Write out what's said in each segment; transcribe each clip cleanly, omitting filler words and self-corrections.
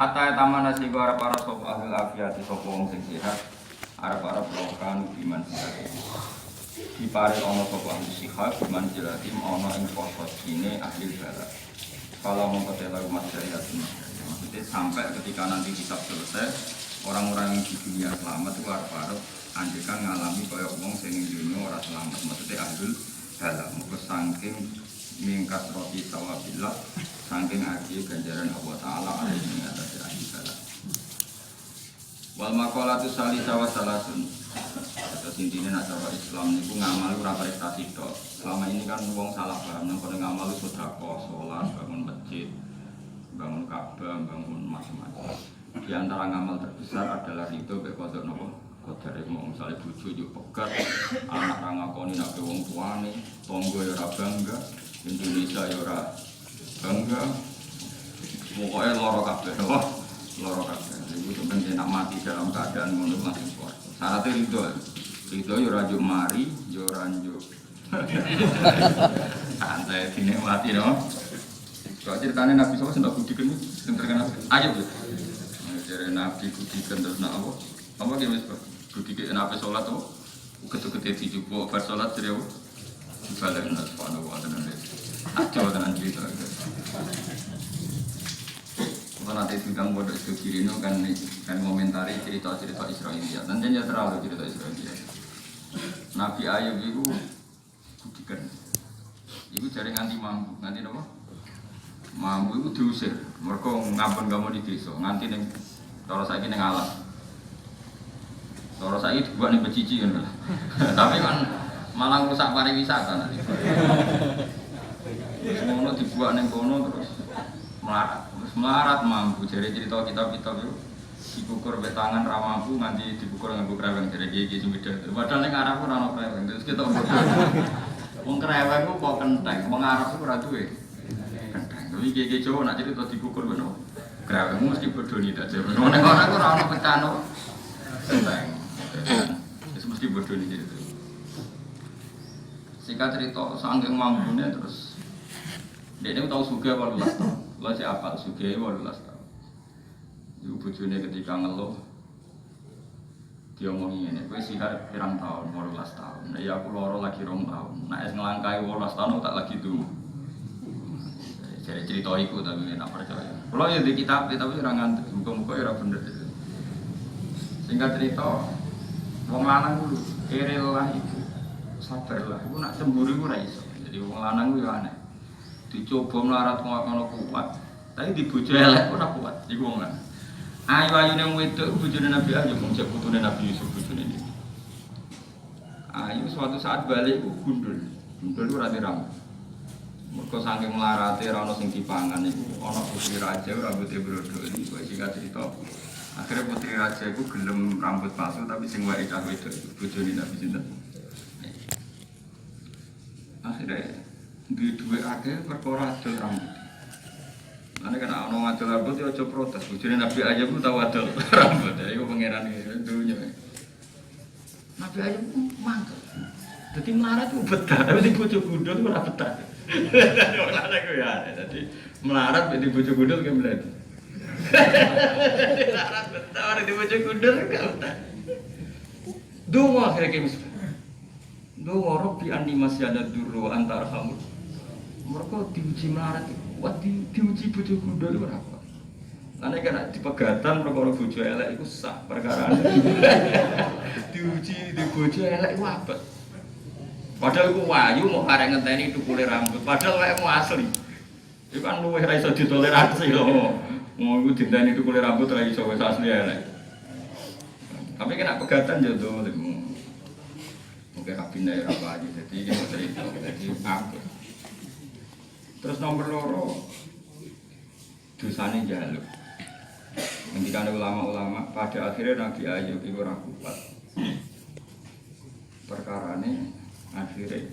Hatta taman nasi para sop ahli afiati sop wong sing sehat para pelokan iman sing dipare ana sop ahli sehat iman jelatim ana ing posisine ahli bala. Kalau mengkotela umat syariatin maksudnya sampai ketika nanti kitab selesai orang-orang yang di dunia selamat itu para anjekan ngalami kaya wong sing ning dunia ora selamat maksudnya ahli bala muga saking mingkas roti sawabillah saking aji ganjaran Allah Ta'ala alaihi atas ahli bala wal maqalatu salisa wa salasun terus intinya nak cara Islam niku ngamal ora prestasi tok selama ini kan wong salah paham nang kono ngamal sedekah salat bangun masjid bangun Ka'bah bangun macam-macam di antara ngamal terbesar adalah ridho mek kodok napa kodare mau misale bojo yo pegat anak ra ngakoni nek wong tuane tangga yo ora bangga Indonesia ya ora bangga, pokoknya loro kabeh, loro kabeh. Ibu sebenarnya nak mati dalam keadaan ngono mati kuat. Syaratnya ridho ya ora njuk mari, ya ora njuk. Santai dinikmati no. Kok ceritane Nabi SAW sendak budiken sing terkenal. Ayo Bu. Jare Nabi budiken terus nak apa? Apa ki wis budiken Nabi salat to? Ketu-ketu dijupuk bar salat jare apa? Dibalik subhanahu wa ta'ala. Acau dengan cerita itu. Kalau nanti bidang bodoh itu kiri itu kan komentari cerita-cerita Israiliyat. Dan jangan terlalu cerita Israiliyat. Nabi Ayub itu budikan. Itu cari nganti mampu, nganti apa? Mampu itu diusir. Mereka ngampun kamu di desa. Nganti neng, kalau saya ini ngalah. Kalau saya itu buat nih pecici kan. Tapi kan malah rusak pariwisata nanti. Semono dibuat neng kono terus melarat mampu. Jadi cerita kitab-kitab itu dikukur be tangan ra mampu nganti dikukur nganggo kreweng dari gigi sumida. Padahal ning Arab ora ono kreweng. Terus kita wong kreweng ku kok kenteng, wong Arab ku ora duwe kenteng. Tapi gigi Jawa nak cerita dikukur ngono. Kreweng mesti bodoni tak jare. Ning ora ku ora ono pecan kenteng. Wis mesti bodoni gitu. Singkat cerita saking mampune terus dia tahu suga 18 tahun. Kalau saya apal suga 18 tahun. Ibu bojone ketika ngeluh dia ngomong ini, gue sihat pirang tahun, 18 tahun. Nah ya aku loro lagi 2 tahun. Nah es ngelangkai 18 tahun tak lagi tuh. Jadi cerita itu tapi tak percaya. Kalau ya di kitab tapi orang ngantuk, muka-muka ya bener. Singkat cerita, wong lanang dulu, erelah itu, sabarlah. Ibu nak cemburu ibu raiso. Jadi wong lanang itu aneh. Dicoba melarat ngono kuat, tapi dibojo elek ora kuat. Iku wong lan. Ayu-ayu nang wedok bojone Nabi Ayub, wong cek putune Nabi Yusuf bojone iki. Ayu suatu saat balik ku gundul. Gundul ora dirambut. Mergo saking melarate ora ono sing dipangan iku, ana putri raja rambute brodol iki kok sing cerita. Akhirnya putri raja iku gelem rambut palsu tapi sing wae cah wedok bojone Nabi sinten. Akhirnya di duwe akeh perkara adol rambut. Ane kan ana adol rambut ya aja protes. Bojone Nabi Ayub tau adol rambut. Ya iku pangeran dunya. Nabi Ayub mangkel. Dadi melarat ku betah, tapi di bojo gundul ora betah. Ora aku ya. Dadi melarat di bojo gundul ki mlarat. Melarat betah ora di bojo gundul gak betah. Dungo akhirnya ki Dungo Rabbi anni masyadad durru antar hamul. Mereka diuji melarat, kuat diuji bojo gundul itu apa? Karena kan di pegatan perkara bojo elek itu sah perkara. Diuji di bojo elek itu apa? Padahal itu wayu mau karek ngenteni tukule rambut, padahal kayak mau asli. Itu kan luwih ra iso ditoleransi loh. Mau itu dinteni tukule rambut ra iso wis asli elek. Tapi kena pegatan jodoh. Mungkin kabinda ya apa aja, jadi ini mau cerita, jadi apa? Terus nomor loro dosane njaluk. Ngendikane ulama-ulama pada akhirnya Nabi Ayub iku ora kuat. Perkarane akhirnya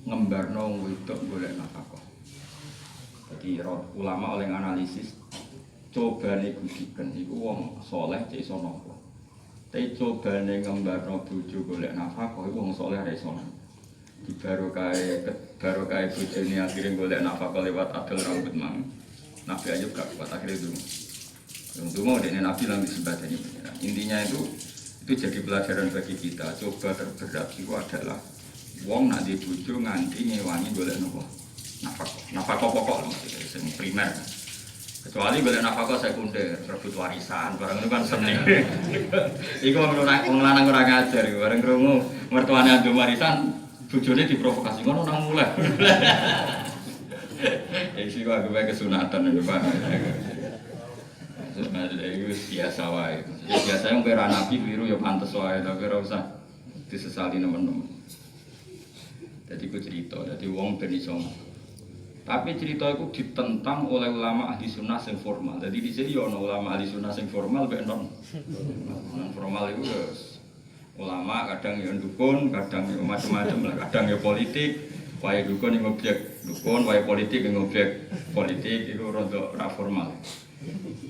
ngembarno wedok golek nafkah. Jadi ulama oleh analisis cobane gudiken iku wong saleh cek iso napa. Tapi cobane ngembarno bojo golek nafkah iku wong saleh ra iso. Di barokai bojone akhirnya golek nafkah lewat adol rambut mang. Nabi Ayub gak kuat akhirnya itu. Untuk mau dengan Nabi lang disembah dari pengiran. Intinya itu jadi pelajaran bagi kita. Coba terberat itu adalah wong nak di bojo nganti ngewangi golek nopo nafkah pokok maksudnya sing primer. Kecuali golek nafkah sekunder, rebut warisan, barang itu kan seni. Iku wong lanang ora ngajar, bareng krungu mertuane adu warisan, bojone diprovokasi ngono nang mulai. Iki kok aku kesunatan lho, Pak. Sebenarnya itu biasa wae. Biasanya mungkin nabi biru ya pantes wae, tapi ora usah disesali teman-teman. Jadi aku cerita, jadi wong ben iso. Tapi cerita itu ditentang oleh ulama ahli sunnah yang formal. Jadi di sini ada ulama ahli sunnah yang formal, bukan non formal itu ulama kadang yang dukun, kadang yang macam-macam, kadang yang politik. Wae dukun yang objek dukun, wae politik yang objek politik itu rada ra formal.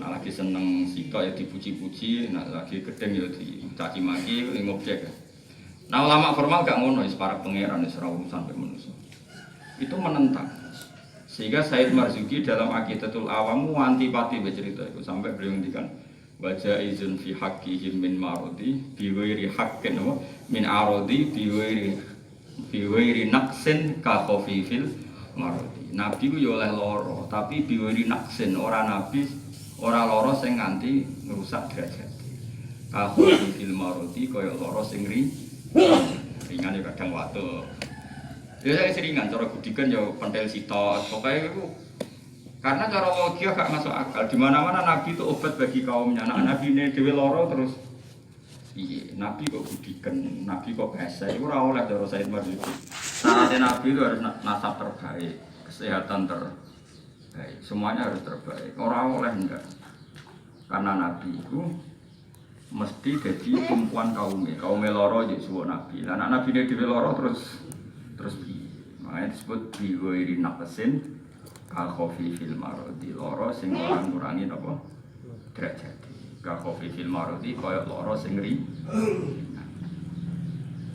Nah lagi seneng sitok ya dipuji-puji, nah lagi gedeng ya dicaci maki yang objek. Nah ulama formal gak ngono, para pangeran wis ora urusan mek manusa. Itu menentang. Sehingga Said Marzuki dalam Aqidatul Awam antipati bercerita itu sampai beliau ngendikan baca izin fi haqqihim min marodi biwairi haqqin min arodi biwairi naqsin ka khafifil marodi. Nabi ku yo oleh loro, tapi biwairi naqsin ora nabi ora loro sing nganti ngrusak derajat. Ka khafifil marodi kaya loro sing ringan ya kadang watu. Ya saya seringan, cara gudikan ya pentel sitok, pokoknya itu karena cara logika gak masuk akal. Di mana-mana Nabi itu obat bagi kaumnya. Nah, Nabi ini dewe loro terus, iya, Nabi kok gudikan, Nabi kok pesek. Itu ora oleh cara Said Marzuki. Syaratnya Nabi itu harus nasab terbaik, kesehatan terbaik, semuanya harus terbaik. Ora oleh enggak, karena Nabi itu mesti jadi tumpuan kaumnya loro jadi suwo Nabi. Nah, Nabi ini dewe loro terus makanya disebut biwairi naqsin ka khafifil marodi loro sing ora ngurangi apa derajat ka khafifil marodi kaya loro sing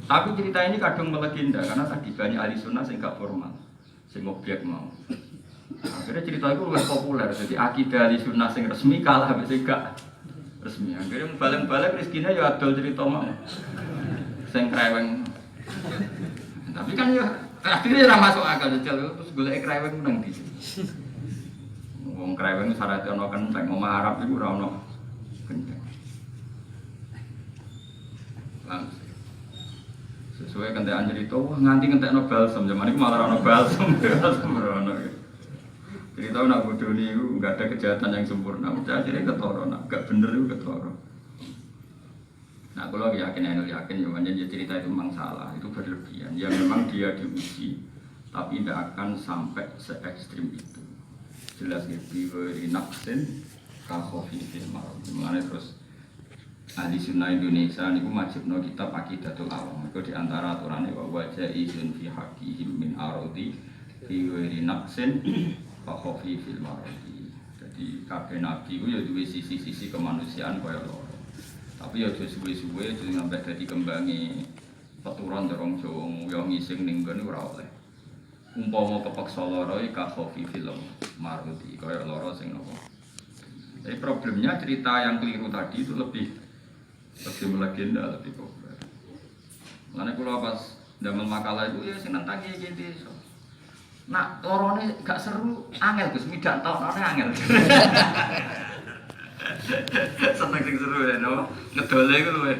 tapi cerita ini kadang melegenda karena tadi banyak ahli sunnah sing gak formal sing objek mau akhirnya cerita itu lebih populer jadi akidah ahli sunnah sing resmi kalah sing gak resmi akhirnya balik-balik rezekinya ya adol cerita mau sing kreweng tapi kan ya akhirnya ora masuk akal jajal terus golek kreweng nang ndi. Wong kreweng syaratnya ana kenteng, omah Arab iku ora ana kenteng. Langsung. Sesuai kentekan cerita, wah nganti ngentekno balsam, zaman iku malah ana balsam ono. Cerita nak bodoni iku enggak ada kejahatan yang sempurna, akhirnya ketara, nak gak bener iku ketara. Nah, kalau yakin ya cerita itu memang salah, itu berlebihan. Ya memang dia diuji, tapi tidak akan sampai se-ekstrim itu. Jelas ya, biwari naqsin kakhafifil marodi. Mengenai terus ahli sunnah Indonesia ini wajibno kitab Aqidatul Awam. Itu diantara aturannya bahwa jaizun fi haqqihim min arodi biwari naqsin kakhafifil marodi. Jadi kabeh nabi itu ya duwe sisi-sisi kemanusiaan kaya loro. Tapi ya suwe-suwe jadi sampai dadi kembangi peturan dorong Jawa yo ngising ning ngene ora oleh. Umpama kepeksa lara iki kasofi film marudi kaya lara sing apa. Jadi problemnya cerita yang keliru tadi itu lebih melegenda, lebih populer. Makanya kula pas ndamel makalah itu ya sing nentang iki iki. Nak lorone gak seru angel Gus midak taunane angel. Seneng sing seru ya, no? Ngedole iku luwe.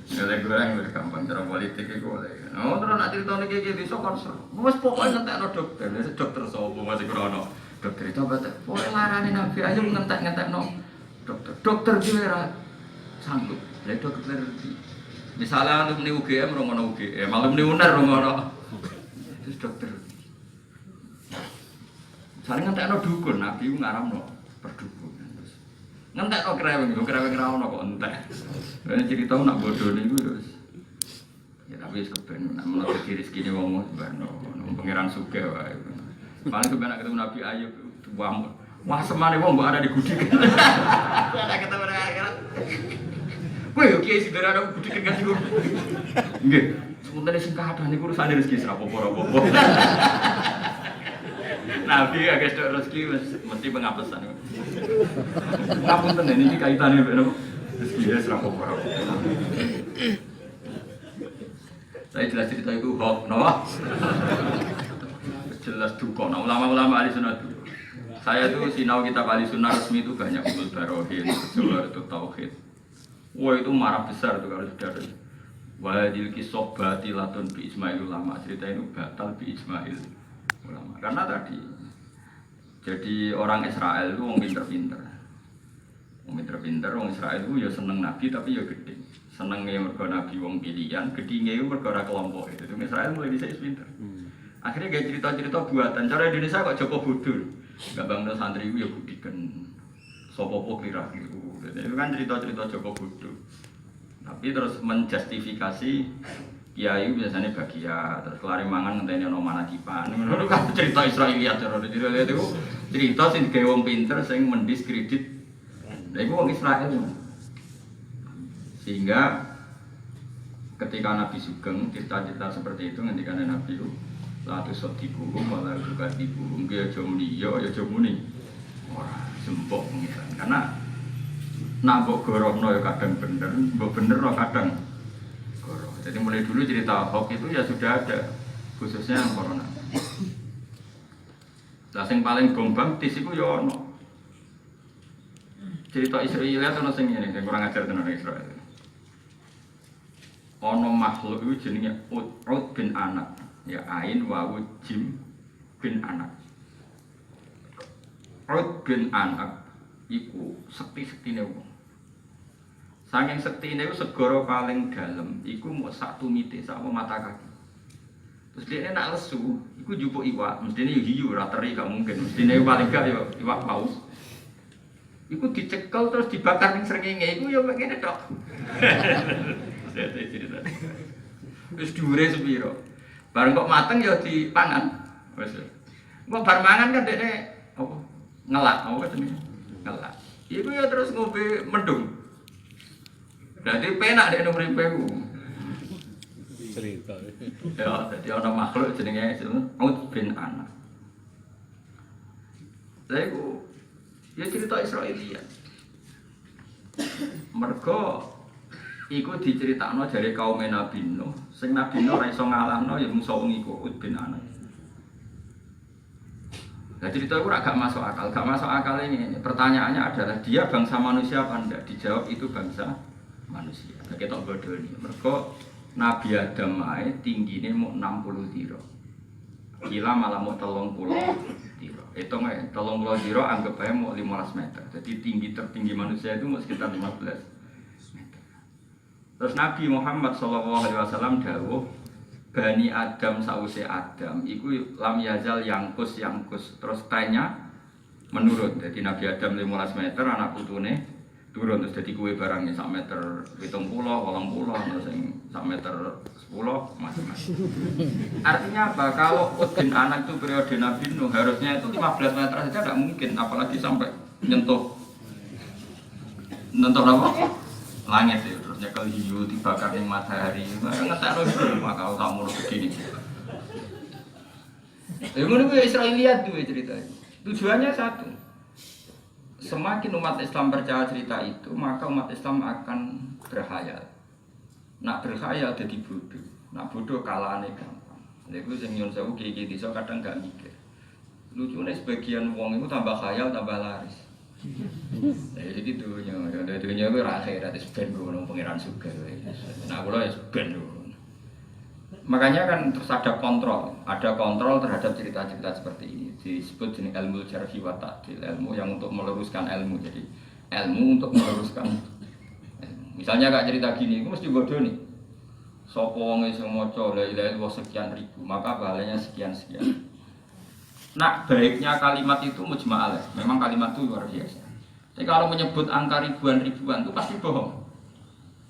Ngedole goreng wis gampang cara politik iku oleh. Oh, terus nak critane iki iso kon seru. Wes pokoke ngentekno dokter, dokter sapa masih krono. Dokter itu apa? Pokoke larane Nabi ayo ngentek-ngentekno dokter. Dokter ki ora sanggup. Lah dokter iki. Misalnya untuk meni UGM romono UGM, malah meni UNER romono. Terus dokter saling ngentekno dukun, Nabi ku ngaramno perdukun. Terus ngentekno kreweng ra ono kok entek. Ini cerita nak bodoni iku wis. Ya tapi wis keben nek menawa rezekine wong barno, pangeran sugih wae. Paling kebenak ketemu Nabi Ayub wah semane wong mbok ada di gudik. Ada ketemu akhirat. Kowe yo kiai sederhana gudik kan iku. Nggih, sementara sing kathah niku urusane rezeki sira apa-apa. Nabi agak sedek rezeki mesti pengapesan. Ngapunten ini kaitannya dengan rezeki ya serang apa. Saya jelas cerita itu hoax, no? Jelas duka. Nah, ulama-ulama ahli sunnah itu. Saya tuh sinau kitab ahli sunnah resmi itu banyak Ummul Barohin, Jawhar itu Tauhid. Wah itu marah besar tuh kalau sudah ada. Wahadil kisah batilatun bi Ismail ulama, cerita itu batal bi Ismail ulama. Karena tadi jadi orang Israel itu orang pinter-pinter. Orang pinter-pinter, orang Israel itu ya seneng Nabi tapi ya gede. Senengnya mergo Nabi wong pilihan, gedine itu mergo ora kelompok. Itu Israel mulai bisa pinter. Akhirnya kayak cerita-cerita buatan. Cara Indonesia kok Joko Bodur. Enggak bangno santri itu ya budikan sopo-sopo kira-kira. Itu kan cerita-cerita Joko Bodur. Tapi terus menjustifikasi kiai biasanya bahagia, terus kelari mangan ngenteni ono manakipan. Ngono kan cerita Israiliyat terus itu cerita sing gawe wong pinter sing mendiskredit. Lha iku wong Israel. Sehingga ketika Nabi Sugeng cerita-cerita seperti itu ngendikane Nabi itu la tusadiqu malah juga tipu. Nggih aja muni ya aja muni. Ora sempok pengiran. Karena nak mbok gorohno ya kadang bener, mbok bener no kadang goroh. Jadi mulai dulu cerita hoax itu ya sudah ada, khususnya corona. Lah sing paling bombastis iku ya ono. Cerita Israel ono sing ngene, sing kurang ajar tenan Israel. Ono makhluk itu jenenge Ud bin Anak, ya Ain wawu Jim bin Anak. Ud bin Anak iku sekti-sektine wong. Saking sekti ini segoro paling dalam, iku mau satu mite, sama mata kaki. Terus dia nak lesu, iku jupuk iwak, mestinya hiu, rateri gak mungkin, mestinya paling gak iwak paus. Iku dicekel terus dibakar ning srengenge, iku ya begini dok. Terus diure sepiro, bareng kok mateng ya dipangan. Kok bar mangan kan dia apa ngelak, apa katanya ngelak. Iku ya terus ngombe mendung. Jadi penak dek nomor ribu. Cerita. Ya, jadi ada makhluk jenenge Ud bin Anak. Saya itu ya cerita Israiliyat. Mergo iku diceritakno dari kaum Nabi Nuh. Sing Nabi Nuh ora iso ngalahno ya mungso wong iku Ud bin Anak. Nah cerita itu agak masuk akal. Gak masuk akal ini. Pertanyaannya adalah dia bangsa manusia apa enggak? Dijawab itu bangsa manusia. Kita bodoh ini. Mereka Nabi Adam ae tinggine mau 60 tiro. Gila malah mau 30 tiro. Itu nggak 30 tiro anggap aja mau 15 meter. Jadi tinggi tertinggi manusia itu mau sekitar 15 meter. Terus Nabi Muhammad SAW dawuh Bani Adam sause Adam iku lam yazal yangkus terus tanya menurun. Jadi Nabi Adam 15 meter anak putune turun terus jadi kue barangnya 1 meter 70, 80, terus yang 1 meter 10 macam-macam. Artinya apa? Kalau Ud bin Anak itu periode Nabi Nuh harusnya itu 15 meter saja tidak mungkin, apalagi sampai nyentuh apa? Langit ya, terus nyekel hiu dibakar ning matahari. Ngetek lho maka kamu begini. Ya ngono kuwi Israiliyat tuh ceritanya. Tujuannya satu. Semakin umat Islam percaya cerita itu, maka umat Islam akan berkhayal. Nak berkhayal jadi bodoh. Nak bodoh kalahane gampang. Lha iku sing nyun sewu kiye-kiye desa kadang gak mikir. Lucune sebagian wong itu tambah khayal tambah laris. Jadi dunya, ya dunya kuwi ra akhirat wis ben ngono pangeran sugih. Nah kula wis ben. Makanya kan terus ada kontrol terhadap cerita-cerita seperti ini. Disebut jenis ilmu jarhi wa ta'dil, ilmu yang untuk meluruskan ilmu. Jadi ilmu untuk meluruskan ilmu. Misalnya kak cerita gini, aku mesti bodoh nih. Sopo wong sing maca la ilaha illallah sekian ribu, maka pahalanya sekian-sekian. Nah, baiknya kalimat itu mujma'al. Memang kalimat itu luar biasa. Jadi kalau menyebut angka ribuan-ribuan itu pasti bohong.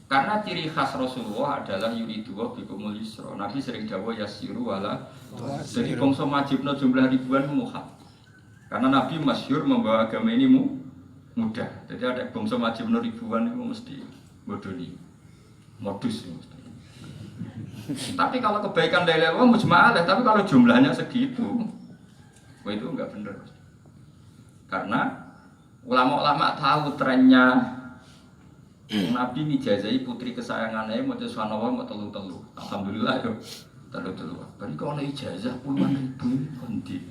Karena ciri khas Rasulullah adalah yuridu wa bikumul yusra. Nabi sering dawuh yasiru wala. Jadi bangsa majibna jumlah ribuan muhal. Karena Nabi masyhur membawa agama ini mudah. Jadi ada bangsa majibna ribuan itu mesti bodoni. Modus mesti. Tapi kalau kebaikan dari Allah mujma'alah, tapi kalau jumlahnya segitu Wah itu enggak benar. Karena ulama-ulama tahu trennya Nabi ngijazai putri kesayangannya mau subhanallah mau telu-telu. Alhamdulillah yo telu-telu. Bari kok ana ijazah puluhan ribu kondi.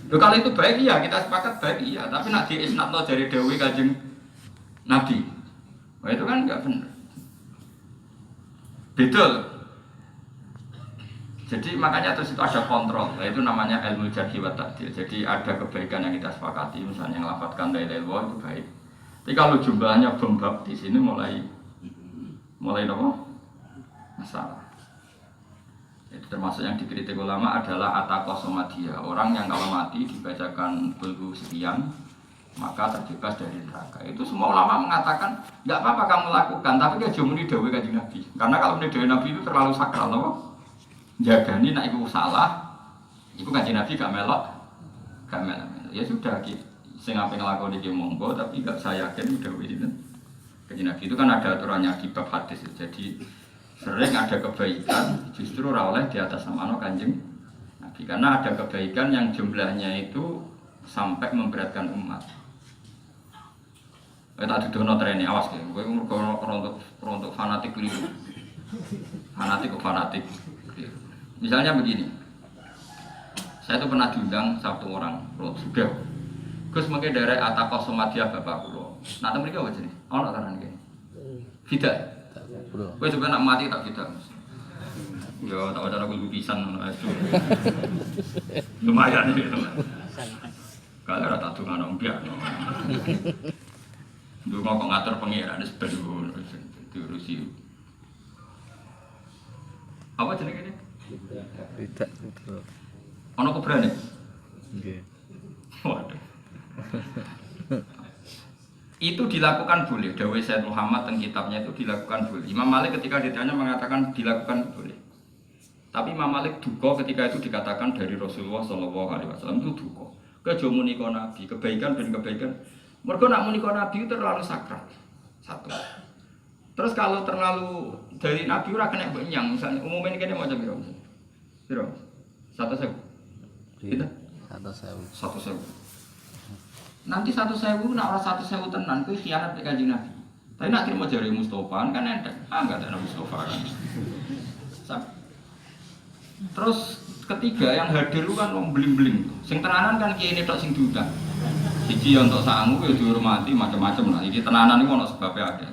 Loh kalau itu baik iya, kita sepakat baik iya, tapi nak di isnadno dari Dewi Kanjeng Nabi. Wah itu kan enggak benar. Betul. Jadi makanya terus itu ada kontrol, itu namanya ilmu jarhi wa ta'dil. Jadi ada kebaikan yang kita sepakati, misalnya yang lafadzkan la ilaha illallah itu baik. Tapi kalau jumlahnya bembab di sini mulai apa? Masalah. Itu termasuk yang dikritik ulama adalah ataqah somadia. Orang yang kalau mati dibacakan bulhu sekian, maka terbebas dari neraka. Itu semua ulama mengatakan nggak apa-apa kamu lakukan, tapi dia cuma muni dawuh Kanjeng Nabi. Karena kalau muni dawuh Nabi itu terlalu sakral, apa? Jagani nak iku salah, iku Kanjeng Nabi gak melok. Ya sudah gitu. Sing ape nglakoni iki monggo, tapi gak saya yakin dawuh itu. Kanjeng Nabi itu kan ada aturannya di bab hadis. Jadi sering ada kebaikan justru ora oleh di atas nama Kanjeng Nabi. Karena ada kebaikan yang jumlahnya itu sampai memberatkan umat. Tak didono trene awas kowe. Kowe untuk fanatik keliru. Fanatik kok fanatik. Misalnya begini, saya itu pernah diundang satu orang, juga. Gus mungkin dari Ataqah Somadia bapak kulo. Nah temen mereka apa jenis? Oh nak taran gini. Tidak. Gue sebenarnya nak mati tak tidak. Ya tak ada aku lupisan itu. Lumayan itu. Kalau ada tak tungan om biar. Dulu mau ngatur pengiran sebelum itu Rusia. Apa jenis ini? Tidak. Ono keberani? Nggih. Waduh. Itu dilakukan boleh. Dawuh Sayyid Muhammad teng kitabnya itu dilakukan boleh. Imam Malik ketika ditanya mengatakan dilakukan boleh. Tapi Imam Malik duka ketika itu dikatakan dari Rasulullah sallallahu alaihi wasallam itu duka. Kejo muni kon nabi, kebaikan ben kebaikan. Mergo nak muni kon nabi itu terlalu sakral. Satu. Terus kalau terlalu dari nabi ora kena benyang, misalnya umumnya kene macam piro? Piro? 1.000. Kita? 1.000. Nanti 1.000 nak ora 1.000 tenan kuwi khianat nek Kanjeng Nabi. Tapi nak terima jare Mustofa kan entek. Enggak ada Mustofa kan. Terus ketiga yang hadir lu kan wong bling-bling. Sing tenanan kan kiye tok sing diundang. Siji untuk sangu ya dihormati macam-macam lah. Iki tenanan iku ono sebabe akeh.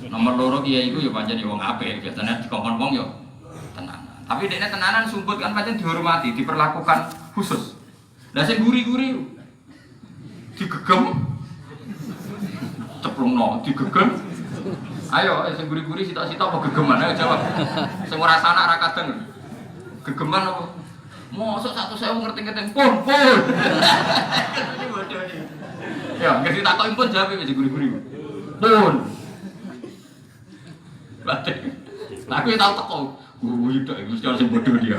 Nomor loro kiai iku ya pancen wong apik, biasane dikongkon wong ya tenanan. Tapi dekne tenanan sumput kan pancen dihormati, diperlakukan khusus. Lah sing guri-guri digegem ceplungno, digegem. Ayo sing guri-guri sitok-sitok apa gegeman ayo jawab. Sing ora sanak ra kadang. Gegeman apa? Mosok 1.000 ngerti-ngerti pun. Ya, nggak ditakoki pun jawab iki guri-guri. Pun. Batik. Nah, aku tahu teko. Itu mesti harus bodoh dia.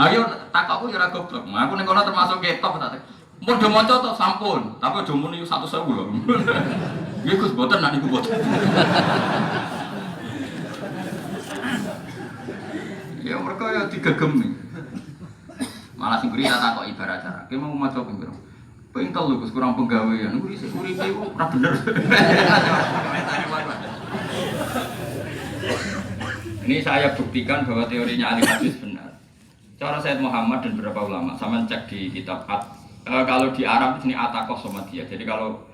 Ayo takokku ya ora goblok. Aku ning kono termasuk ketok tak. Mun do maca to sampun, tapi do muni 1.000 lho. Nggih Gus boten nak niku boten. Ya mereka ya digegemi. Malah sing beri takok ibarat cara. Ki mau maca ping piro? Ping telu Gus kurang penggawean. Kuwi sik uripe iku ora bener. Ini saya buktikan bahwa teorinya ahli hadis benar. Cara Sayyid Muhammad dan beberapa ulama, sama cek di kitab kalau di Arab ini Ataqah Somadia. Jadi kalau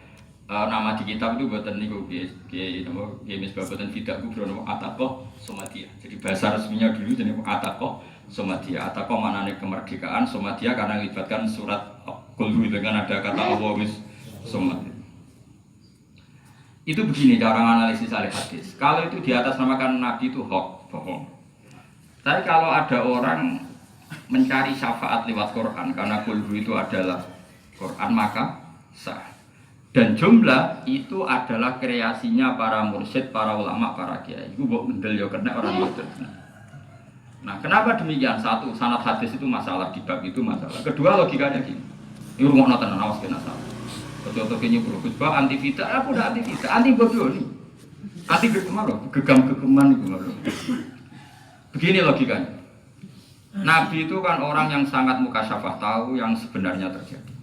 nama di kitab itu buatan niku Kiai Misbah buatan Fidah Kubro Ataqah Somadia. Jadi bahasa resminya dulu jadi Ataqah Somadia. Ataqah maknanya kemerdekaan, Somadia karena melibatkan surat Qul dengan ada kata Allah Somadia. Itu begini cara analisis ahli hadis. Kalau itu di atas namakan Nabi itu hoax, bohong. Tapi kalau ada orang mencari syafaat lewat Quran karena kulhu itu adalah Quran maka sah. Dan jumlah itu adalah kreasinya para mursyid, para ulama, para kiai. Iku mbok mendel yo kena orang itu. Nah, kenapa demikian? Satu, sanad hadis itu masalah, di bab itu masalah. Kedua, logikanya gini. Ini rumah tenan awas kena salah. Betul-betul kayaknya berubah. Sebab anti fitnah, aku udah anti fitnah, anti bodoh nih. Anti gegam loh, gegam-gegeman itu loh. Begini logikanya. Nabi itu kan orang yang sangat mukasyafah, tahu yang sebenarnya terjadi.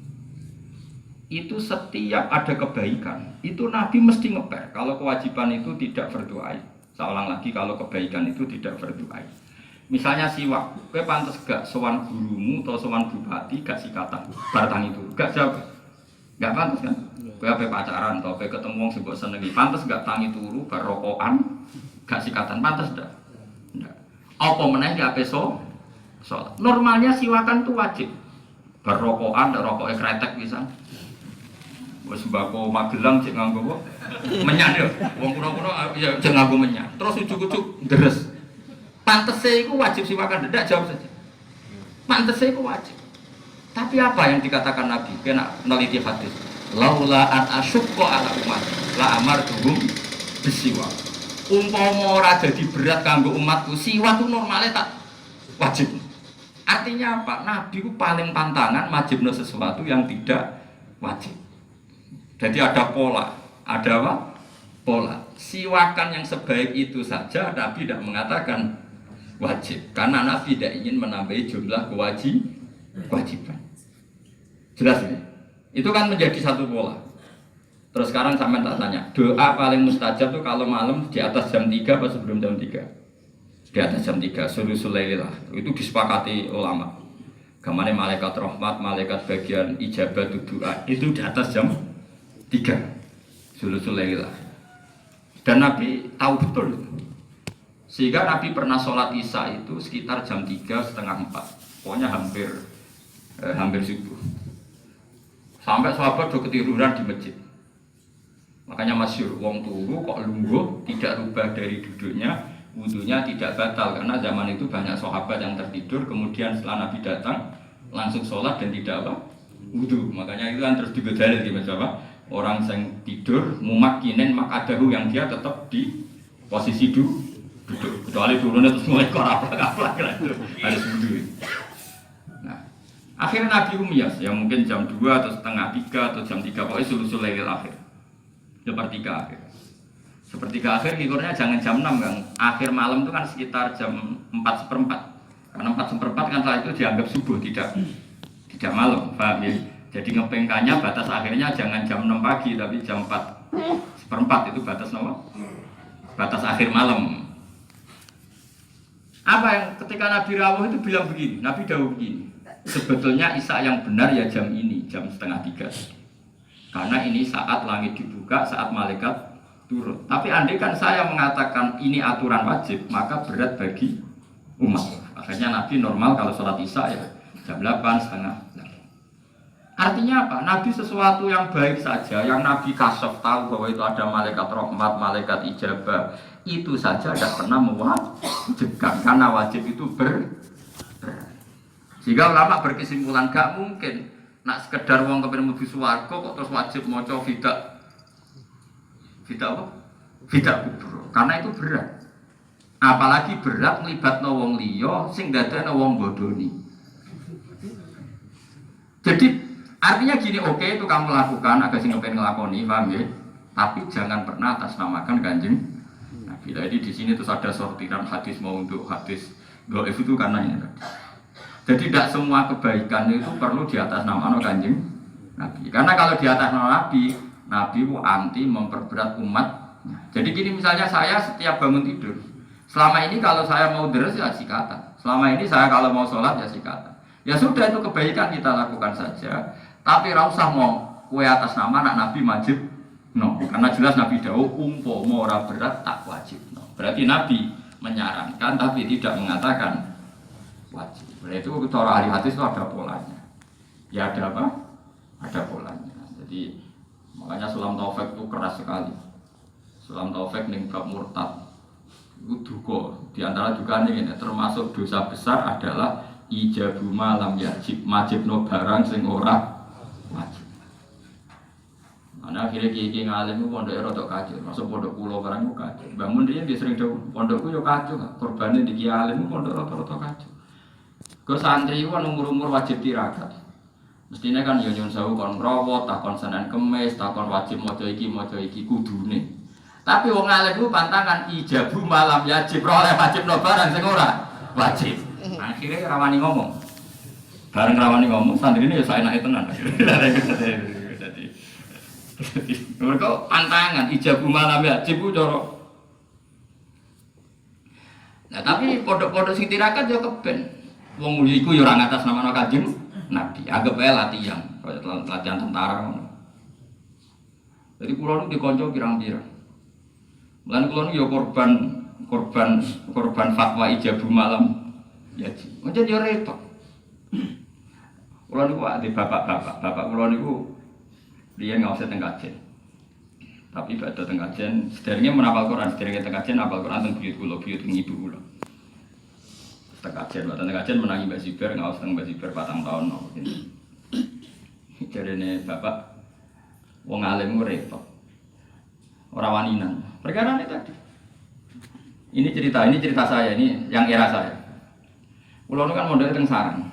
Itu setiap ada kebaikan, itu Nabi mesti ngeper. Kalau kewajiban itu tidak berdoa. Saya ulang lagi, kalau kebaikan itu tidak berdoa. Misalnya siwak, kowe pantes gak sowan gurumu atau sowan bupati gak sikatan, bartang itu, gak jawab. Gak pantes kan? Kowe ape pacaran atau kowe ketemu wong sing mbok senengi, pantes gak tangi turu bar rokokan, gak sikatan, pantes ndak? Ndak. Apa meneh ape sholat. Normalnya siwakan itu wajib. Berrokokan, rokoknya kretek bisa. Wes sembako Magelang cek nganggo kok menyan yo. Wong kura-kura ya cek nganggo menyan. Terus ujug-ujug deres. Pantese iku wajib siwakan, ndak jawab saja. Pantese iku wajib. Tapi apa yang dikatakan Nabi? Kena neliti hadis. Laula an asyqa ala umat la amartuhum bisiwak. Umpama ora dadi berat kanggo umatku, siwak itu normalnya tak wajib. Artinya apa? Nabi itu paling pantangan wajibno sesuatu yang tidak wajib. Jadi ada pola, ada apa? Pola. Siwakan yang sebaik itu saja Nabi tidak mengatakan wajib, karena Nabi tidak ingin menambahi jumlah kewajiban. Jelas ini? Itu kan menjadi satu pola. Terus sekarang sampai tak tanya, doa paling mustajab itu kalau malam di atas jam 3 atau sebelum jam 3? Di atas jam 3, sulusul laililah. Itu disepakati ulama. Gamane malaikat rahmat, malaikat bagian ijabah doa itu di atas jam 3. Sulusul laililah. Dan Nabi tahu betul itu. Sehingga Nabi pernah sholat isya itu sekitar jam 3, setengah 4. Pokoknya hampir subuh. Sampai sahabat udah ketiduran di masjid. Makanya masyhur wong turu kok lungguh tidak rubah dari duduknya. Wudunya tidak batal karena zaman itu banyak sahabat yang tertidur kemudian setelah Nabi datang langsung sholat dan tidak apa wudu. Makanya itu kan terus digodali di apa orang yang tidur mumakinin makadahu yang dia tetap di posisi duduk kecuali turunnya terus mulai koraplak harus wudu. Nah akhirnya Nabi umiyas ya mungkin jam 2 atau setengah 3 atau jam 3 pokoknya sulusul lailil akhir sepertiga akhir. Sepertiga akhir kikurnya jangan jam 6 kan. Akhir malam itu kan sekitar jam 4:4. Karena 4:4 kan setelah itu dianggap subuh, tidak malam. Paham ya? Jadi ngepengkannya batas akhirnya jangan jam 6 pagi tapi jam 4:4 itu batas nomor. Batas akhir malam. Apa yang ketika Nabi rawuh itu bilang begini, Nabi dawuh begini. Sebetulnya isya yang benar ya jam ini, jam 2:30. Karena ini saat langit dibuka, saat malaikat turun. Tapi andai kan saya mengatakan ini aturan wajib, maka berat bagi umat. Akhirnya Nabi normal kalau sholat isya ya jam 8:30. Artinya apa? Nabi sesuatu yang baik saja, yang Nabi kasyaf tahu bahwa itu ada malaikat rahmat, malaikat ijabah, itu saja tidak pernah mewajibkan karena wajib itu berat. Sehingga ulama berkesimpulan gak mungkin nak sekedar wong kepen mlebu swarga kok terus wajib maca Fidah kubro, karena itu berat. Apalagi berat melibatno wong liya sing dadekno wong bodoni. Jadi artinya gini, oke itu kamu lakukan agak sing kepen nglakoni, paham ya? Tapi jangan pernah atasnamakan Kanjeng Nabi. Jadi di sini terus ada sortiran hadis mau untuk hadis dhaif itu karena ini tadi. Jadi tidak semua kebaikan itu perlu di atas nama Kanjeng Nabi. Karena kalau di atas nama Nabi itu anti memperberat umat. Jadi gini misalnya saya setiap bangun tidur, selama ini kalau saya mau deres ya sikatan. Selama ini saya kalau mau sholat ya sikatan. Ya sudah itu kebaikan kita lakukan saja. Tapi ra usah mau kue atas nama anak Nabi wajib. No, karena jelas Nabi dawuh umpama ora berat tak wajib. No. Berarti Nabi menyarankan tapi tidak mengatakan wajib. Berarti itu cara ahli hadis itu ada polanya. Ya ada apa? Ada polanya. Jadi makanya Sulam Taufik itu keras sekali. Sulam Taufik ning bab murtad itu duka. Di antara duka ini termasuk dosa besar adalah ijabu malam yajib, majibno barang sing ora wajib. Ana akhirnya kiai ngalim ku pondok rodok kacau, masuk pondok pulau barang ku kacau. Bangun dia sering dawuh, pondokku yo kacau, korbane di kiai alim ku pondok rodok kacau. Ke santri ku umur-umur wajib tirakat. Mestinya kan yo nyun sewu kon rawat, takon Senin Kemis, takon wajib maca iki kudune. Tapi wong alim ku pantangan ijabu malam yajib, ora oleh wajibno barang sing ora wajib. Akhirnya Akhirnya rawani ngomong. Bareng rawani ngomong, santri ini ya saya naik tenan. Jadi, mereka pantangan, ijabu malam ya, cipu jorok. Nah tapi pondok-pondok sing tirakat yo keben. Wong iku yo ora ngatas nama Kanjeng Nabi. Anggap ae latihan, latihan tentara ngono. Jadi kula niku dikonco pirang-pirang. Lan kula niku yo korban fatwa ijabu malam. Ya, pancen yo repot. Kula niku ade bapak kula niku riyen ngawase teng Kajen. Tapi badhe teng Kajen, sederenge menapal Quran, sederenge teng Kajen apal Quran teng buyut teng ibu kula. Teng Kajen menangi Mbak Siber ngawas teng Mbak Siber 4 tahun no. Jarene bapak wong alim ku repot. Ora waninan. Perkara ini tadi. Ini cerita saya, ini yang era saya. Kula kan mondok teng Sarang.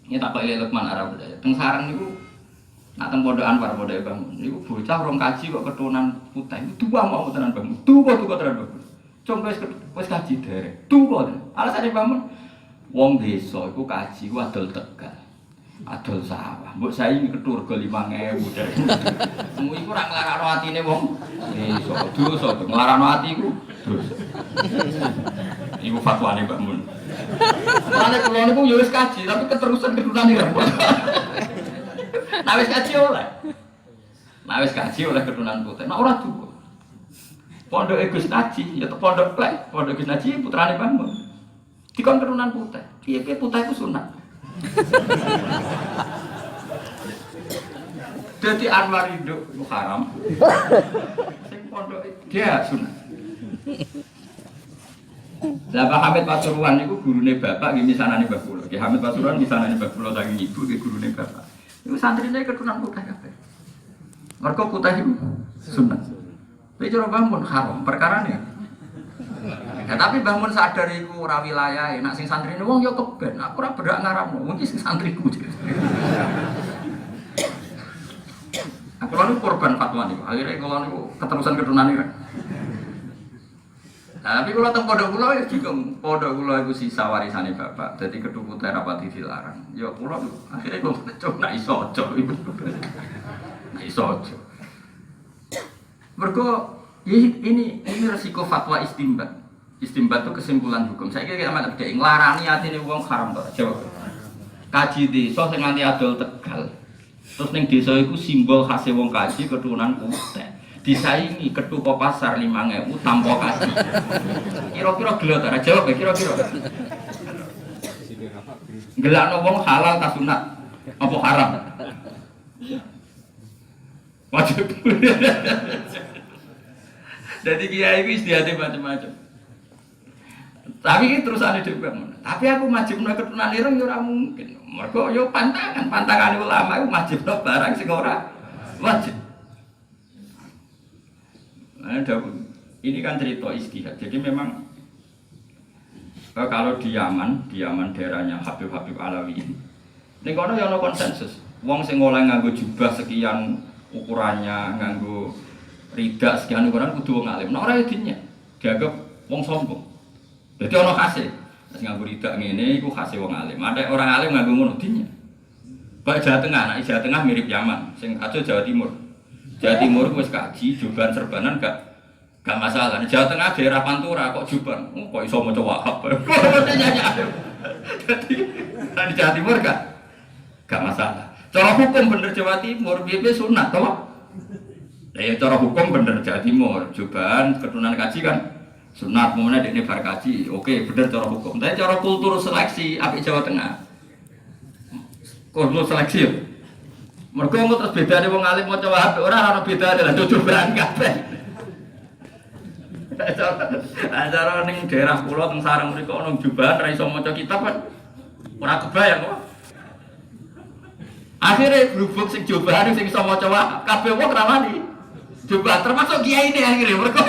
Ini tak kok Lukman Arab saya. Teng Sarang niku nak teng pondok Anwar pondok Bang. Niku bocah rong kaji kok keturunan putih. Itu tua mau tenan Bang. Tuwa tenan Bang. Cung wis kaji derek. Tuwa. Alasane Bang wong desa iku kaji ku adol Tegal. Adol sawah. Mbok saiki ketur go 5.000 derek. Semu iku ora nglarano atine wong desa. Dosa nglarano ati iku dosa. Iku fatwane Mbak Mun. Karena kula niku yo wis kaji, tapi keterusan keturunane repot. Nah wis kaji oleh keturunan putih. Nah ora tuwa. Pondok Gus Naji, ya pondok plek, pondok Gus Naji putrane Bang Mun. Dikon keturunan putih. Piye-piye putih iku sunat. Dadi Anwar induk iku haram. Sing pondok dia sunat. Lah Pak Hamid Pasuruan niku gurune bapak nggih misanane Mbah kula. Nggih Hamid Pasuruan misanane Mbah kula saking ibu nggih gurune bapak. Niku santrine keturunan putih kabeh. Mergo putih iku sunat. Tapi cara bangun haram perkarane. Ya tapi bangun sadar iku ora wilayahe, nek sing santrine wong ya keben. Aku ora berak ngaramno, wong iki sing santriku. Aku lalu korban fatwa niku. Akhire kula niku keterusan keturunan iki. Nah, tapi kalau teng pondok kula ya bingung. Pondok kula iku sisa warisane bapak. Dadi kedhu putih rapati dilarang. Ya kula akhire kok nek iso aja iku. Nek iso aja. Mergo ini resiko fatwa istimbat. Istimbat itu kesimpulan hukum. Saiki kita mek dhek nglarani atine wong haram to. Jawab. Kaji desa sing nganti adol Tegal. Terus ning desa iku simbol khase wong kaji keturunan putih. Disaingi ketupa pasar 5.000 tanpa kaji. Kira-kira gelo ta? Jawab ya kira-kira. Gelakno wong halal ta sunat? Apa haram? Wajib. Jadi kiai itu istihati macam-macam. Tapi ini terus ada juga. Tapi aku majibno keturunan ireng ya ora mungkin. Mergo yo pantangan ulama itu majibno barang sing ora wajib. Ini kan cerita istihad. Jadi memang kalau di Yaman daerahnya Habib Alawi. Ning kono ya ana konsensus. Wong sing oleh nganggo jubah sekian ukurannya, nganggo rida sekian ukuran kudu wong alim. Nek ora dinya dianggap wong sombong. Dadi ana khase. Nek nganggo rida ngene iku khase wong alim. Ada orang alim nganggo ngono dinya. Pak Jawa Tengah, Jawa Tengah mirip Yaman, sing kaco Jawa Timur. Jawa Timur wis kaji jubahan serbanan gak masalah. Jawa Tengah daerah Pantura kok jubahan. Kok iso maca Wahab. Jadi di Jawa Timur gak masalah. Cara hukum bener Jawa Timur, BP sunat toh. Ya cara hukum bener Jawa Timur, jubahan keturunan kaji kan sunat, mumane dekne bar kaji. Oke, bener cara hukum. Tapi cara kultur seleksi apik Jawa Tengah. Kultur seleksi yo. Mergo engko terus bedane wong alim maca Wahab ora ana bedane lha jubahan kabeh. Acara ning daerah kula teng Sarang mriku ana jubahan ra iso maca kitab kan ora kebayang kok. Akhirnya berhubung sing jubahan sing iso maca Wahab kabeh wong ra wani. Jubahan termasuk kiai ini akhirnya mergo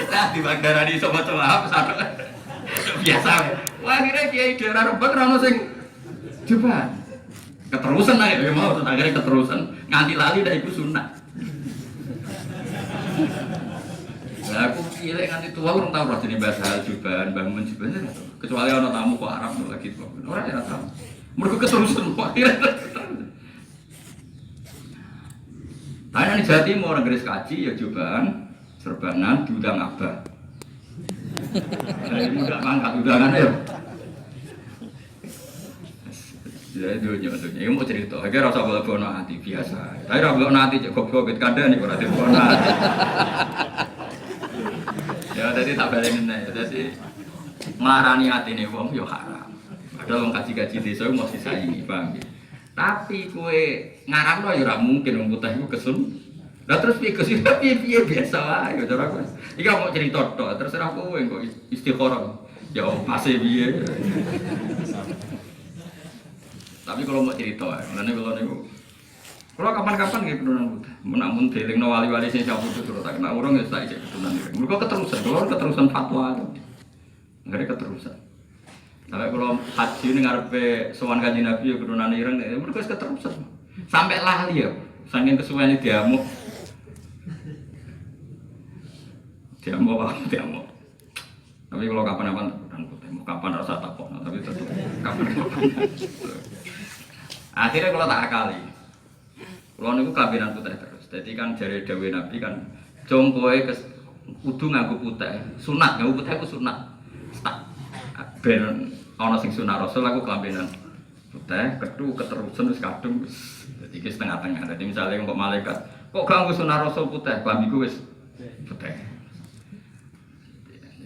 lah di Bandarani iso maca Wahab sadok. Biasa. Wah akhirnya kiai daerah Rembang ra ono sing jubahan. Keterusan aja, mau akhirnya keterusan nganti lali dah iku sunat. Lah aku cilik nganti tua urung tau roh jenenge bahasa jubahan, bangun jubahan. Kecuali orang tamu kok Arab lagi itu. Orang ya tamu. Mereka keterusan akhirnya. Tanya nih Jawa Timur orang garis kaji ya cobaan serbanan diundang abah. Ini mudah mangkat undangan ya. Jadi dunia mau cerita. Akhirnya rasa bola hati biasa. Tapi rasa bola hati cukup covid kadang nih berarti bola. Ya tadi tak balenin nih. Jadi ngelarani hati nih wong yo haram. Padahal wong kaji-kaji desa masih saingi paham ya. Tapi kue ngarang lo ya ora mungkin wong putih iku kesun. Lah terus piye biasa wae cara aku. Iki mau cerita tok terserah kowe kok istikharah. Ya pasti piye. Tapi kalau mau cerita, mana kalau niku, kalau kapan-kapan gitu keturunan putih, menamun dealing no wali-wali sing siapa itu terus tak kena orang ya tak ijek keturunan itu. Mereka keterusan, kalau keterusan fatwa itu, nggak ada keterusan. Tapi kalau haji ini ngarepe sowan kanjeng Nabi ya keturunan ireng, mereka keterusan. Sampai lali ya, saking kesuwen diamuk. Diamuk. Tapi kalau kapan-kapan keturunan putih, mau kapan rasa takut, tapi tetap kapan-kapan. Akhirnya kalau tak akali, kalau niku kabinan putih terus. Jadi kan jari Dewi Nabi kan, jongkoe kudu nganggo putih, sunat nganggo putih itu sunat. Ben ana sing sunah Rasul aku kabinan putih, keterusan wis kadung jadi setengah-tengah. Jadi misalnya kok malaikat, kok nganggo sunah Rasul putih, klambiku wis putih.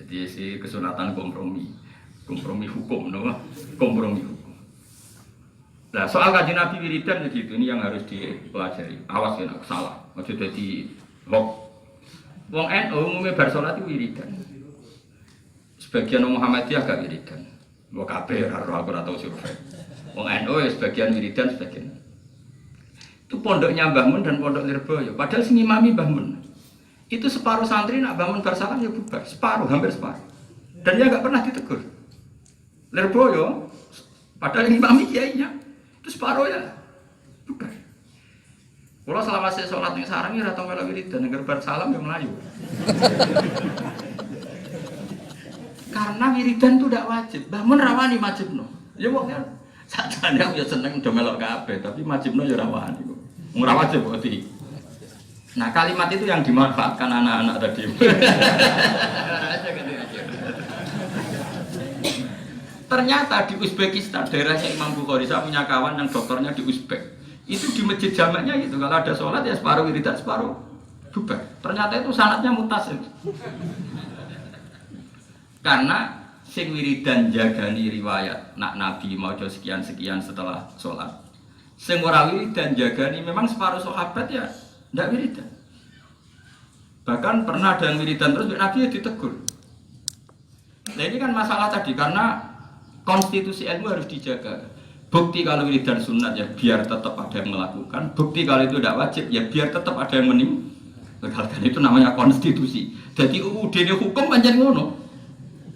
Jadi si kesunatan kompromi hukum, no? Kompromi hukum. Nah soal kajian Nabi wiridan gitu, ini yang harus dipelajari. Awas ya, salah. Maksud jadi log. Wong NU umumnya bar salat itu wiridan. Sebagian Muhammadiyah agak wiridan. Wong kabeh ora tau survei. Wong NU ya sebagian wiridan, sebagian. Itu pondoknya Mbah Mun dan pondok Lirboyo. Padahal sing imami Mbah Mun. Itu separuh santri nak Mbah Mun bar salat ya bubar, hampir separuh. Dan dia enggak pernah ditegur. Lirboyo padahal imami kiainya itu separuh ya, bukan. Kalau selama saya sholat yang sarang ya datang kalau wiridan, agar bersalam ya Melayu. Karena wiridan itu tidak wajib, bangun rawani wajib no. Ya pokoknya saja aku ya seneng udah melok kabeh, tapi wajib no ya rawani. Murah wajib berarti. Nah kalimat itu yang dimanfaatkan anak-anak tadi. Ternyata di Uzbekistan, daerahnya Imam Bukhari, saya punya kawan yang dokternya di Uzbek. Itu di masjid jamaknya gitu, kalau ada sholat ya separuh wiridan, separuh bubar. Ternyata itu sanadnya mutasil. Karena sing wiridan jagani riwayat, nak Nabi mau sekian-sekian setelah sholat. Sing ora wiridan jagani memang separuh sahabat ya ndak wiridan. Bahkan pernah ada yang wiridan terus Nabi ya ditegur. Nah ini kan masalah tadi, karena konstitusi ilmu harus dijaga. Bukti kalau wiridan sunat ya biar tetap ada yang melakukan. Bukti kalau itu tidak wajib ya biar tetap ada yang meninggalkan. Itu namanya konstitusi. Jadi UUD hukum panjang ngono.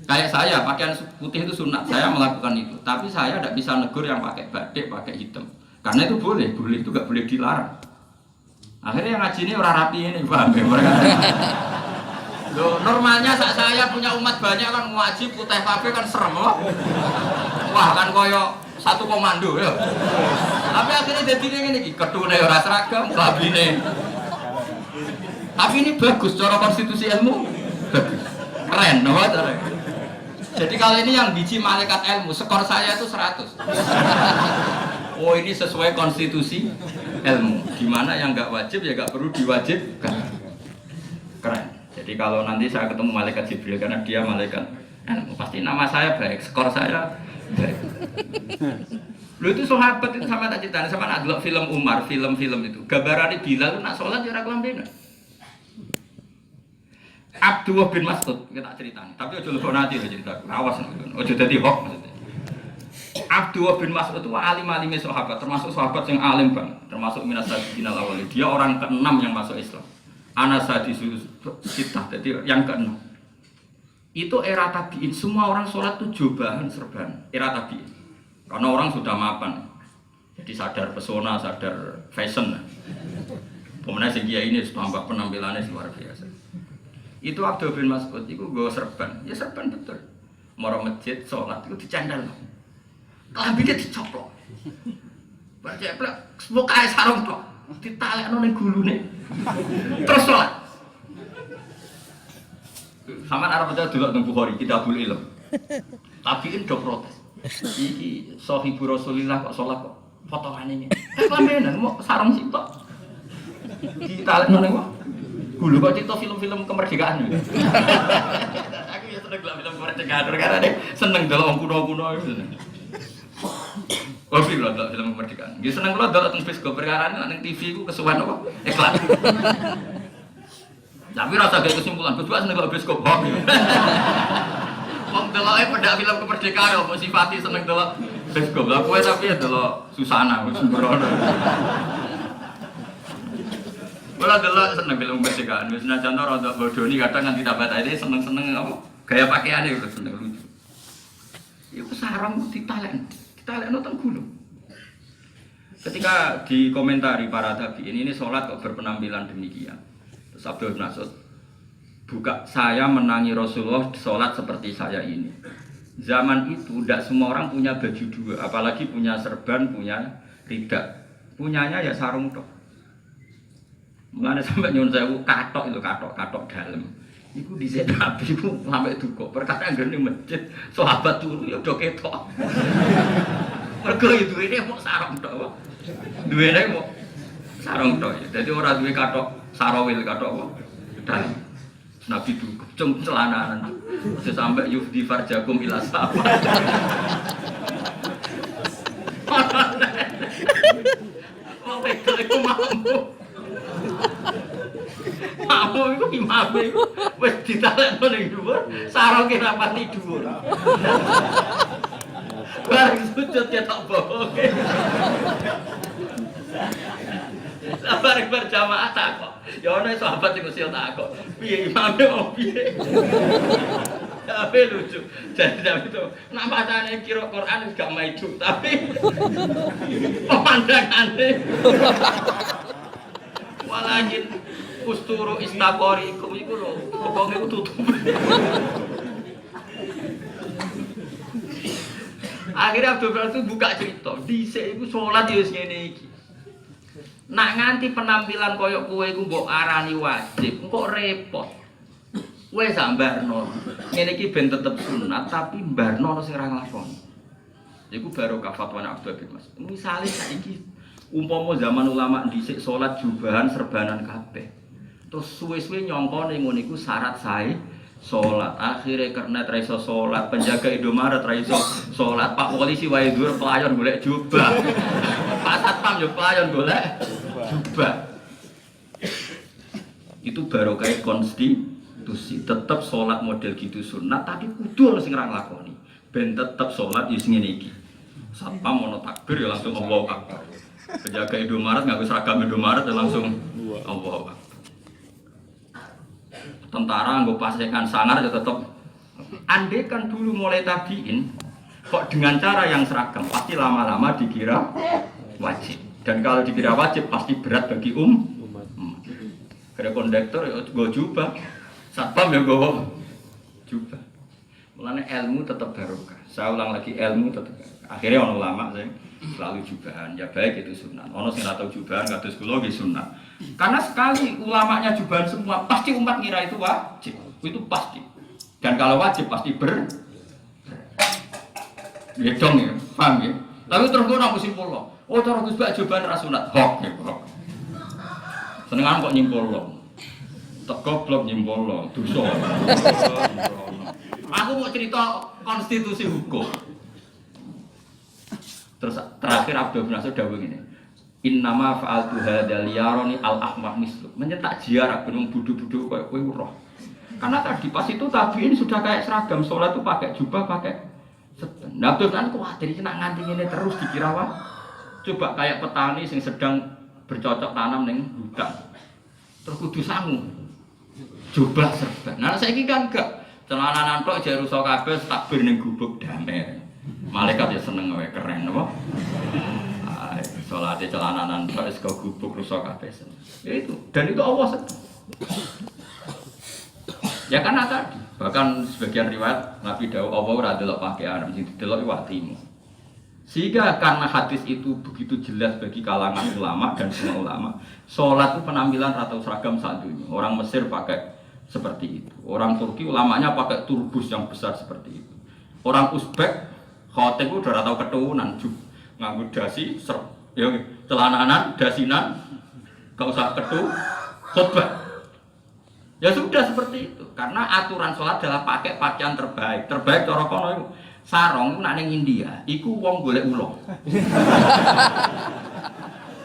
Kayak saya pakaian putih itu sunat, saya melakukan itu. Tapi saya tidak bisa negur yang pakai batik, pakai hitam. Karena itu boleh itu gak boleh dilarang. Akhirnya yang ngaji ini orang rapi ini, paham ya? Loh, normalnya saat saya punya umat banyak kan wajib putih pakai kan serem loh. Wah kan koyo satu komando ya. Tapi akhirnya jadi ini ketune ora seragam, kabine. Tapi ini bagus cara konstitusi ilmu. Bagus. Keren, no? Jadi kali ini yang biji malaikat ilmu, skor saya itu 100. Oh ini sesuai konstitusi ilmu. Gimana yang nggak wajib ya nggak perlu diwajibkan. Keren. Jadi kalau nanti saya ketemu malaikat Jibril karena dia malaikat pasti nama saya baik, skor saya baik. Lu itu sahabat itu sama tak cerita, sama nak delok film Umar, film-film itu. Gambarane Bilal nak sholat ya ora kelambenan. Abdullah bin Mas'ud kita ceritanya, tapi ojo lebok nanti lo cerita, awas ojo dadi hoax maksudnya. Abdullah bin Mas'ud itu alim-alimnya sahabat, termasuk sahabat yang alim banget, termasuk minas sabiqinal awwalin. Dia orang ke-6 yang masuk Islam. Anasadisus sitah, jadi yang ke-6 itu era tabiin, semua orang sholat tuh jubahan serban era tabiin karena orang sudah mapan jadi sadar pesona, sadar fashion pemenang segi ini tambah penampilannya luar biasa. Itu Abdul bin Mas'ud itu gue serban, ya serban betul Moro masjid sholat itu dicandal. Kelambine dicoplok. Bar ceplok, semua kae sarung tok. Ditalekno ning gulune. Terus sholat. Sama arep aja delok nang Bukhari Kitabul Ilm. Tabiin do protes. Iki sahibu Rasulillah kok sholat kok potongane ngene. Kelambine mau sarung sitok. Ditalekno ning kok. Gulu kok cerita film-film kemerdekaan. Aku ya seneng film kemerdekaan karena dia seneng delok wong kuno-kuno itu. Hobi lho delok film kemerdekaan. Nggih seneng kula delok teng bioskop perkara ning TV ku kesuwen apa? Iklan. Tapi rasa gawe kesimpulan berdua seneng delok bioskop hobi. Wong deloke pedak film kemerdekaan apa sifati seneng delok bioskop. Lah kowe tapi ya delok Susana wis sembrono. Kalau dulu seneng film kemerdekaan, misalnya contoh rada bodoni kadang nganti tambah tadi seneng apa gaya pakaiannya udah seneng lucu. Itu sarang ditalek nonton gulu. Ketika dikomentari para tabiin ini sholat kok berpenampilan demikian. Terus Abdul Nasud buka saya menangi Rasulullah sholat seperti saya ini. Zaman itu tidak semua orang punya baju dua, apalagi punya serban, punya ridak. Punyanya ya sarung tok. Mulane sampai nyuwun sewu katok dalem. Iku dhisik Nabi ku sampe duka. Perkara nggone masjid, sahabat turu ya do ketok. Mergo itu duwene mok sarung tok. Duwene mok sarung tok. Dadi ora duwe katok sarawil katok apa? Dalem. Nabi duka cung celananan. Sampai yufdi farjakum ila safa. Wong wedok iku mampu. Mampu iku imame iku wis ditalekno ning dhuwur, sarunge rapati dhuwur. Bareng sujud ketok bohonge. Bareng berjamaah takok. Ya ana sahabat sing usil takok. Piye imame mau piye? Tapi lucu. Jadi itu nak bacane kira Quran gak maidu tapi pemandangane walakin usturu istaqorikum iku lho, pokoke ku tutup. Akhirnya Abdul Razak buka cerita, dhisik iku salat ya wis ngene iki. Nak nganti penampilan koyo kowe iku mbok arani wajib, engko repot. Kowe sambarno. Ngene iki ben tetep sunat tapi mbarno ana sing ora nglakoni. Iku barokah fatwane Abdul Mas. Misale saiki umpama zaman ulama dhisik salat jubahan serbanan kabeh. Terus suwe-suwe nyangka ning ngono iku syarat sae salat. Akhire kernet ra iso salat, penjaga Indomaret ra iso salat, Pak polisi wae dhuwur pelayon golek jubah. Pak Satpam yo pelayon golek jubah. Itu barokah konstitusi. Tetep salat model gitu sunat tapi kudu ana sing ra nglakoni. Ben tetep salat yo sing ngene iki. Satpam ono takbir ya langsung Allahu Akbar. Penjaga Indomaret nggak seragam Indomaret ya langsung Allahu Akbar. Tentara nggak pastikan sangar ya tetap. Andai kan dulu mulai tabiin, kok dengan cara yang seragam pasti lama-lama dikira wajib. Dan kalau dikira wajib pasti berat bagi Karena kondektor ya gue jubah, satpam ya gue jubah. Mulanya ilmu tetap barokah. Saya ulang lagi ilmu tetap. Akhirnya orang ulama saya selalu jubahan. Ya baik itu sunat. Ono sing ora tau jubahan kados kula nggih sunat. Karena sekali ulamanya jubahan semua, pasti umat ngira itu wajib. Itu pasti. Dan kalau wajib pasti gedong ya, paham ya? Tapi terus kok nak simpulno. Oh cara Gus Bak jubahan ra sunat. Hok ya, hok. Senengan kok nyimpulno. Teko blok nyimpulno, dosa. Aku mau cerita konstitusi hukum. Terus terakhir Abdul Nasir dawuh ngene. Innama fa'altu hadzal yarani al-ahmar mislu. Mencetak ziarah gunung budu-budu koyo kowe roh. Karena tadi pas itu tabiin sudah kayak seragam sholat itu pakai jubah, pakai sedan. Nah, Abdul kan kuwatir iki nak nganti ngene terus dikira wah. Coba kayak petani sing sedang bercocok tanam ning hutan. Terus kudu sangu. Jubah serban. Nah, saiki kan gak celananan tok jare rusak kabeh takbir ning gubuk damai. Malaikat ya seneng wae keren apa? Salate celananan tok wis gubuk rusak kabeh. Ya itu. Dan itu Allah seneng. Ya karena tadi Bahkan sebagian riwayat Nabi Dawud Allah ora delok pakaian, mesti didelok watimu. Sehingga karena hadis itu begitu jelas bagi kalangan ulama dan semua ulama, sholat itu penampilan atau seragam saat dunia. Orang Mesir pakai seperti itu. Orang Turki ulamanya pakai turbus yang besar seperti itu. Orang Uzbek khotib itu udah tahu keturunan nganggo dasi, ya celananan, dasinan, gak usah ketu, khotbah. Ya sudah seperti itu. Karena aturan sholat adalah pakai pakaian terbaik. Terbaik cara kono itu sarong itu nak ning India, iku wong golek ulo.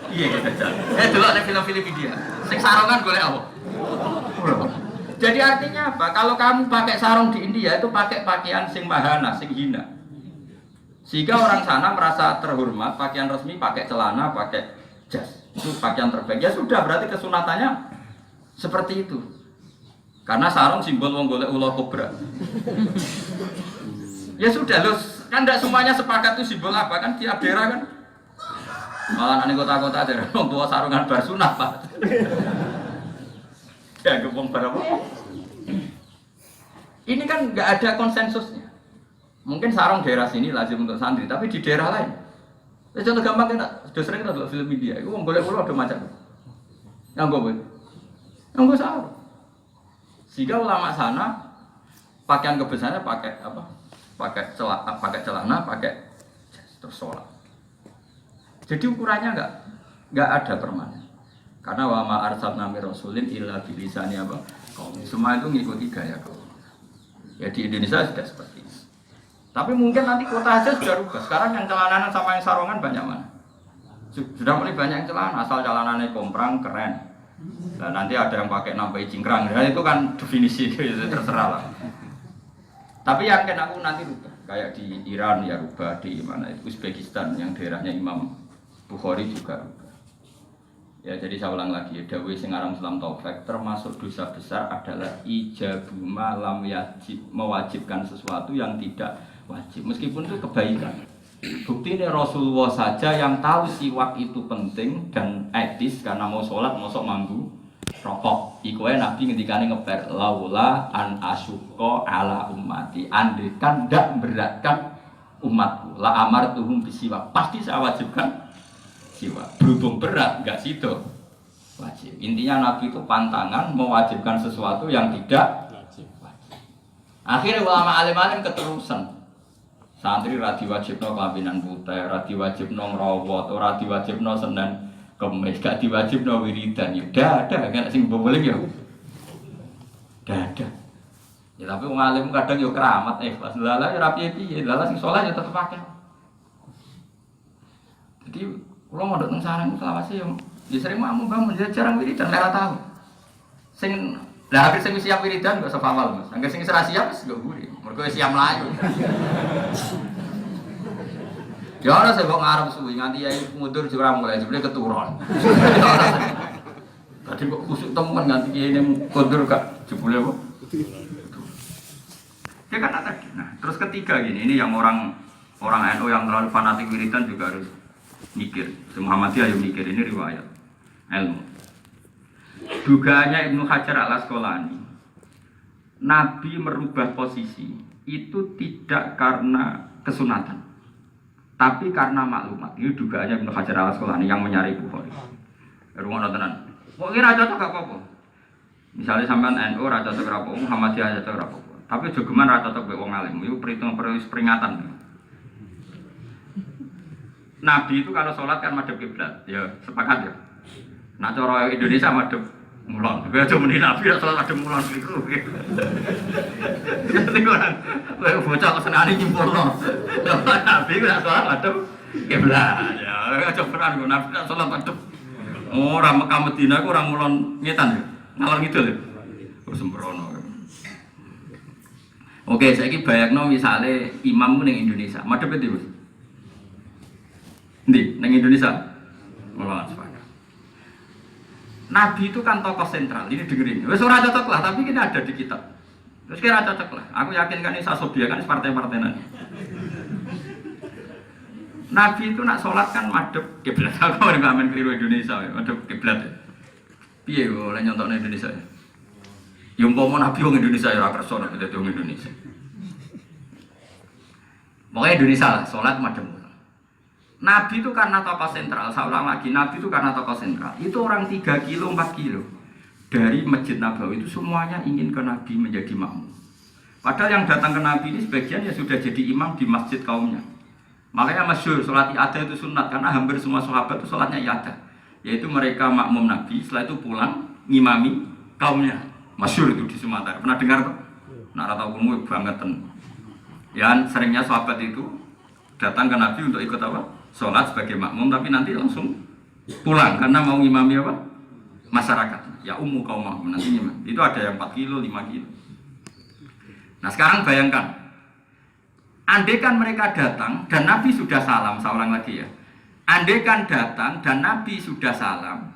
Iya gitu aja. Delok ning film-film India. Sing sarongan golek apa? Jadi artinya apa? Kalau kamu pakai sarung di India itu pakai pakaian sing mahana, sing hina. Sehingga orang sana merasa terhormat, pakaian resmi pakai celana, pakai jas. Itu pakaian terbaik. Ya sudah, berarti kesunatannya seperti itu. Karena sarung simbol wong golek ulo kobra. Ya sudah loh, kan tidak semuanya sepakat itu simbol apa kan tiap daerah kan. Malah nanti kota-kota daerah wong tua sarungan bar sunat Pak. Ya gempong bar apa? Ini kan nggak ada konsensusnya. Mungkin sarung daerah sini lazim untuk santri, tapi di daerah lain. Ya contoh gampang kan, sudah sering kita lihat film India. Itu wong golek ulo ada macam. Yang gue sarung. Sehingga ulama sana pakaian kebesarannya pakai apa? Pakai celana, pakai terus sholat. Jadi ukurannya nggak ada permanen. Karena wa ma arsalna mir rasulin illa bilisani apa? Semua itu ngikuti gaya kaum. Ya di Indonesia sudah seperti itu. Tapi mungkin nanti kota aja sudah rubah. Sekarang yang celananan sama yang sarongan banyak mana? Sudah mulai banyak yang celana, asal celananya komprang keren. Dan nanti ada yang pakai nampai cingkrang, ya itu kan definisi itu terserah lah. Tapi yang aku nanti rubah, kayak di Iran ya rubah, di mana itu Uzbekistan yang daerahnya Imam Bukhari juga rubah. Ya jadi saya ulang lagi, dawuh sing aran Islam Taufik termasuk dosa besar adalah ijabu ma lam yajib, mewajibkan sesuatu yang tidak wajib, meskipun itu kebaikan. Bukti ini Rasulullah saja yang tahu siwak itu penting dan etis karena mau sholat, masuk mambu rokok. Ikuwe Nabi ngendikane ngeper laula an asyqa ala ummati. Andaikan ndak beratkan umatku, la amartuhum bisiwak. Pasti saya wajibkan siwak. Berhubung berat enggak sido wajib. Intinya Nabi itu pantangan mewajibkan sesuatu yang tidak wajib. Akhirnya ulama alim-alim keterusan. Santri ra diwajibno kelambinan putih, ra diwajibno ngrawat, ora diwajibno Senin Kemis, gak diwajibno wiridan. Ya dadah, gak sing boleh ya. Dadah. Ya tapi wong alim kadang yo keramat pas lala ya ra piye-piye, lala sing saleh ya tetep akeh. Jadi kula mondok nang sareng selawase yo ya sering mau bangun ya jarang wiridan ora tahu. Sing lah akhir sing siap wiridan kok sefawal Mas. Angger sing ora siap wis gak guri. Mergo siap mlayu. Ya ora sebab ngarep suwi nganti yai mundur jurang mulai jebule keturun. Tadi kok kusuk temen nganti yai mundur gak jebule apa? Ya kan tadi. Nah, terus ketiga gini, ini yang orang NU yang terlalu fanatik wiridan juga harus mikir. Muhammadiyah yang mikir ini riwayat ilmu. Dugaannya Ibnu Hajar al-Asqalani, Nabi merubah posisi itu tidak karena kesunatan, tapi karena maklumat. Ini dugaannya Ibnu Hajar al-Asqalani yang menyari Bukhari. Rumah tenan. Kok kira cocok gak apa-apa? Misalnya sampean NU ra cocok ra apa, Muhammadiyah cocok ra apa. Tapi jogeman ra cocok mek wong alim. Iku peringatan. Nabi itu kalau sholat kan madhep kiblat, ya sepakat ya. Nah cara Indonesia madhep mulon. Kowe aja muni Nabi ra sholat madhep mulon iku. Jadi orang kowe bocah kesenane nyimpulno. Nabi ku ra sholat madhep kiblat. Ya aja peran Nabi ra sholat madhep. Ora Mekah Madinah ku ora mulon ngetan ya. Ngalor ngidul ya. Terus sembrono. Oke, saiki bayangno misale imam ning Indonesia, madhep ndi, Mas? Ndi, ning Indonesia. Mulon sepakat. Nabi itu kan tokoh sentral, ini dengerin. Wis ora cocok lah, tapi ini ada di kitab. Terus kira cocok lah. Aku yakin kan ini Sasobia kan partai-partai nanti. Nabi itu nak sholat kan madhep kiblat. Aku ora ngamen keliru Indonesia, madhep kiblat. Piye kok oleh nyontokne Indonesia? Yang umpama Nabi wong Indonesia ya ora kersa nek dadi wong Indonesia. Pokoknya Indonesia lah, sholat madem. Nabi itu karena tokoh sentral, saya ulang lagi, Nabi itu karena tokoh sentral. Itu orang 3 kilo, 4 kilo dari Masjid Nabawi itu semuanya ingin ke Nabi menjadi makmum. Padahal yang datang ke Nabi ini sebagian ya sudah jadi imam di masjid kaumnya. Makanya masyhur sholat iadah itu sunat karena hampir semua sahabat itu sholatnya iadah. Yaitu mereka makmum Nabi, setelah itu pulang ngimami kaumnya. Masyhur itu di Sumatera. Pernah dengar tuh? Nak tahu kamu bangetan. Ya seringnya sahabat itu datang ke Nabi untuk ikut apa? Sholat sebagai makmum tapi nanti langsung pulang karena mau ngimami apa? Masyarakat. Ya kaum makmum nanti ngimam. Itu ada yang 4 kilo, 5 kilo. Nah sekarang bayangkan, andaikan mereka datang dan Nabi sudah salam, saya ulang lagi ya. Andaikan datang dan Nabi sudah salam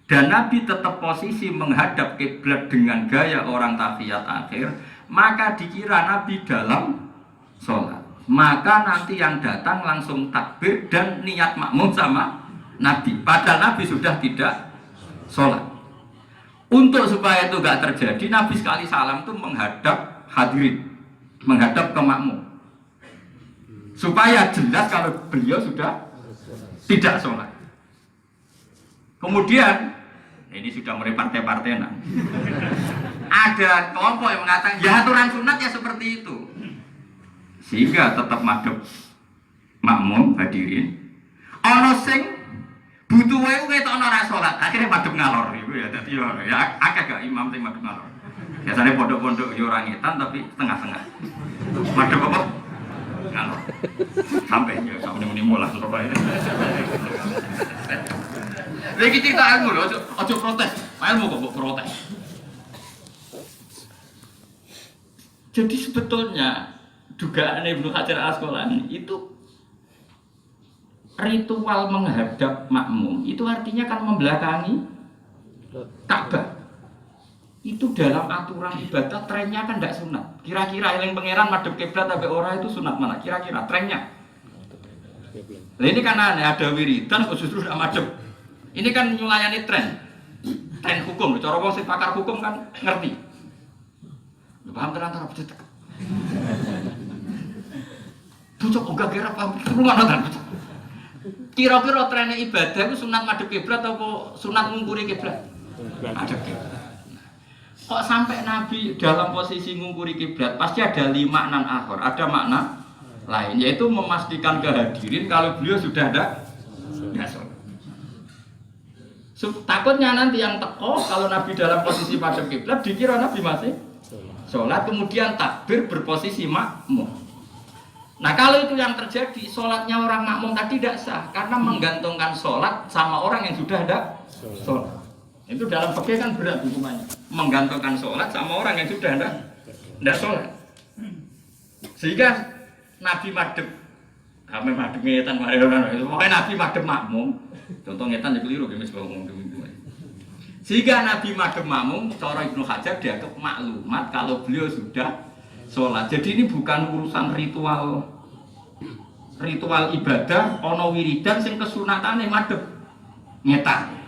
dan Nabi tetap posisi menghadap kiblat dengan gaya orang tahiyat akhir, maka dikira Nabi dalam sholat. Maka nanti yang datang langsung takbir dan niat makmum sama Nabi. Padahal Nabi sudah tidak sholat. Untuk supaya itu gak terjadi, Nabi sekali salam itu menghadap hadirin, menghadap ke makmum. Supaya jelas kalau beliau sudah tidak sholat. Kemudian, ini sudah mulai partai-partai nah. Ada kelompok yang mengatakan, ya aturan sunat ya seperti itu. Sehingga tetap madhep makmum hadirin. Ana sing butuhe ketok ora salat, akhire madhep ngalor iku ya. Dadi ya akeh gak imam sing madhep ngalor. Biasane pondok-pondok yo ora ngetan tapi setengah-setengah. Madhep apa? Ngalor. Sampai ya sampe muni mulah Surabaya. Lagi cerita aku lho, aja protes. Ayo kok protes. Jadi sebetulnya dugaan Ibnu Hajar Al-Asqalani itu ritual menghadap makmum itu artinya kan membelakangi Ka'bah. Itu dalam aturan ibadah trennya kan tidak sunat. Kira-kira eling pangeran madhep kiblat sampai ora itu sunat mana? Kira-kira trennya. Nah ini kan aneh, ada wiridan kok justru tidak madhep. Ini kan nyulayani tren hukum. Cara wong sing pakar hukum kan ngerti. Paham tenan betul. Bocok enggak kira paham tenan. Kira-kira trennya ibadah itu sunat madhep kiblat atau sunat ngungkuri kiblat? Madhep kiblat. Kok sampai Nabi dalam posisi ngungkuri kiblat pasti ada 5 makna akhir, ada makna lain yaitu memastikan kehadirin kalau beliau sudah ada sholat. Takutnya nanti yang teko kalau Nabi dalam posisi madhep kiblat dikira Nabi masih sholat kemudian takbir berposisi makmum. Nah kalau itu yang terjadi sholatnya orang makmum tadi tidak sah karena menggantungkan sholat sama orang yang sudah ada sholat. Itu dalam fikih kan berat hukumannya. Menggantungkan sholat sama orang yang sudah tidak sholat. Sehingga Nabi madhep, kami madhep ngetan, pokoknya Nabi madhep makmum. Contoh ngetan jadi keliru, gimana sebab ngomong dulu. Sehingga Nabi madhep makmum, cara Ibnu Hajar dianggap maklumat kalau beliau sudah sholat. Jadi ini bukan urusan ritual ibadah, ono wiridan sing kesunatane madhep ngetan.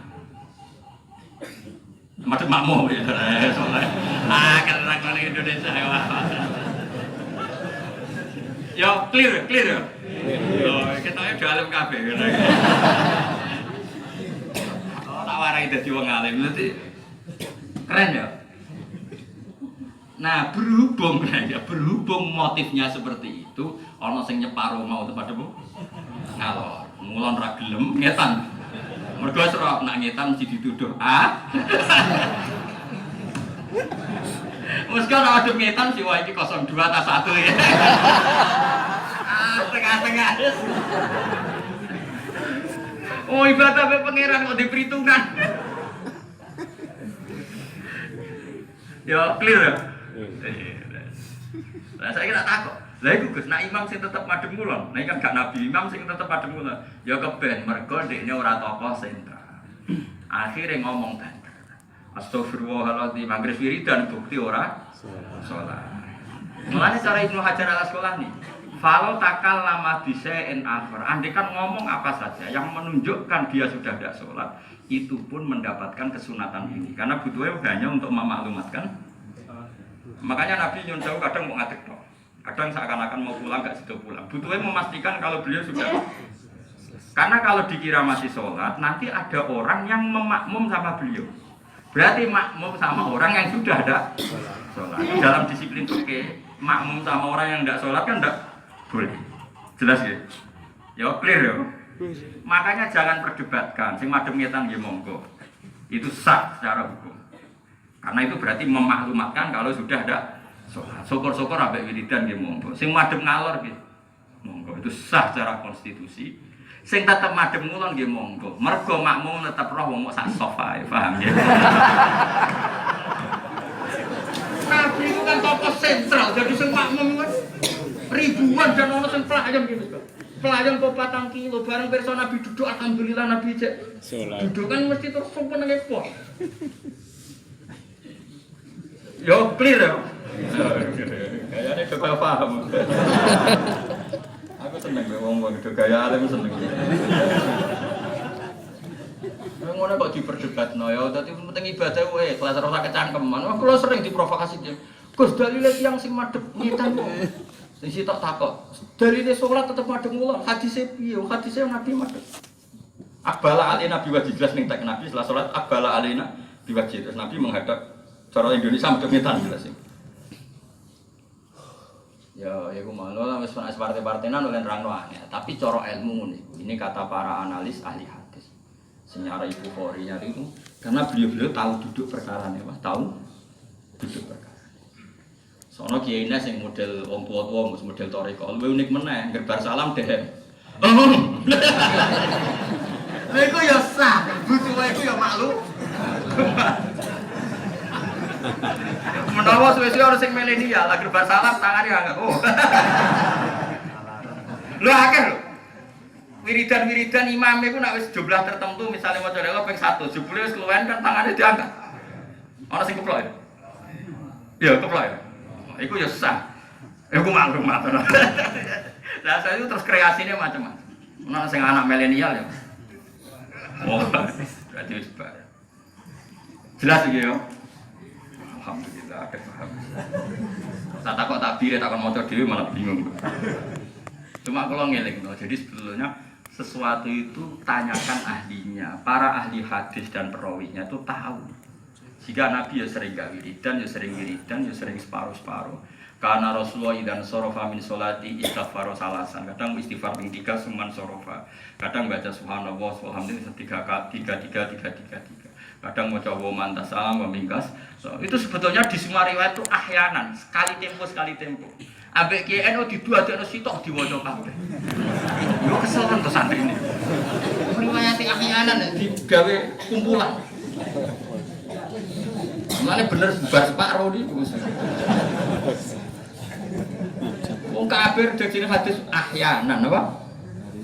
Madhep makmum ya, sholat. Karena kalau Indonesia ya clear ya. Kita udah alim kabeh. Tak warai dadi wong alim berarti keren ya. Nah berhubung motifnya seperti itu, ana sing nyeparo mau tempat debu ngalor, ngulon ra gelem ngetan. Mergo ora nak ngetan mesti dituduh Wes kan ada ngetan sih wah iki 02 tas 1 ya. Tengah-tengah. Oh ibadah be pangeran kok diperhitungkan. Ya clear ya. Lah saya kira takut. Lah iku Gus, nek imam sing tetep madhep ngulon, nek kan gak nabi imam sing tetep madhep ngulon. Ya keben mergo dekne ora tokoh sentral. Akhire ngomong banter. Astagfirullahaladzim, anggere wiridan bukti ora salat. Mulane cara Ibnu Hajar Al-Asqalani, falau takal lama bisain akhir. Andai kan ngomong apa saja yang menunjukkan dia sudah tidak sholat, itu pun mendapatkan kesunatan ini. Karena butuhnya hanya untuk memaklumatkan Makanya Nabi nyun jauh kadang mau ngadeg toh. Kadang seakan-akan mau pulang gak sido pulang. Butuhnya memastikan kalau beliau sudah. Karena kalau dikira masih sholat, nanti ada orang yang memakmum sama beliau. Berarti makmum sama orang yang sudah ada sholat. Dalam disiplin fikih, makmum sama orang yang tidak sholat kan tidak boleh. Jelas ya? Ya clear ya. Makanya jangan perdebatkan. Sing madem ngetan nggih monggo. Itu sah secara hukum. Karena itu berarti memaklumatkan kalau sudah ada sholat. Syukur-syukur ambek wiridan nggih monggo. Sing madem ngalor nggih monggo. Itu sah secara konstitusi. Sing tetep madem ngulon nggih monggo. Mergo makmum tetep roh wong sak sofa, paham ya? Nabi itu kan tokoh sentral, jadi sing makmum kan ribuan dan ono sing pelayan gitu. Pelayan kok 4 kilo bareng pirsa Nabi duduk alhamdulillah Nabi cek. Duduk kan mesti terus sopan nang pos. Yo clear ya. Kayane coba paham. Aku seneng wong-wong do gaya alim seneng. Ngono kok diperdebatno ya, dadi penting ibadah wae, kelas ora kecangkeman. Wah, kula sering diprovokasi dia. Gus dalile tiyang sing madhep ngitan kok. Sing sitok takok. Dalile salat tetep madhep kula, hadise piye? Hadise Nabi madhep. Abala alina biwajib jelas ning tek Nabi setelah salat abala alina biwajib. Terus Nabi menghadap cara Indonesia madhep ngitan jelas sing. Ya, aku malu lah, misalnya partai-partainan oleh nerangno aneh. Tapi cara ilmu ini kata para analis ahli hadis. Senyara Ibu Khorinya itu, karena beliau-beliau tahu duduk perkaranya, tahu duduk perkara. Soalnya kiai ini yang model wong tua-tua, model toriko, lebih unik meneh, gerbar salam deh. Itu ya sah, butuh itu ya malu. Menawa suwe-suwe orang sing milenial, lagi bersalam tangannya enggak. Oh. Lho akeh lho. Wiridan-wiridan imam iku nek wis jumlah tertentu misalnya maca dewa ping 1, jebule wis keluwen kan tangannya diangkat. Ana sing keplok ya? Ya keplok ya. Iku ya sah. Iku maklumat. Lah saya itu terus kreasinya macam-macam. Ana sing anak milenial ya. Oh, berarti wis bar. Jelas iki ya. Alhamdulillah, agak paham. Tak takut takbir, takut motor dewi malah bingung. Cuma kalau ngeling, jadi sebetulnya sesuatu itu tanyakan ahlinya. Para ahli hadis dan perawinya itu tahu. Jika Nabi ya sering gak wiridan, ya sering separuh-separuh. Karena Rasulullah idan sorofa min sholati istighfar salasan. Kadang istighfar ping 3 suman sorofa. Kadang baca subhanallah, alhamdulillah 3. Kadang mau coba mantas salam memingkas. So, itu sebetulnya di semua riwayat itu ahyanan, sekali tempo. Ambek KNO di dua ada sitok diwaca kabeh. Yo kesel kan to santri ini. Riwayat ahyanan digawe kumpulan. Mulane bener bubar separo niku. Wong kabeh dadi hadis ahyanan apa?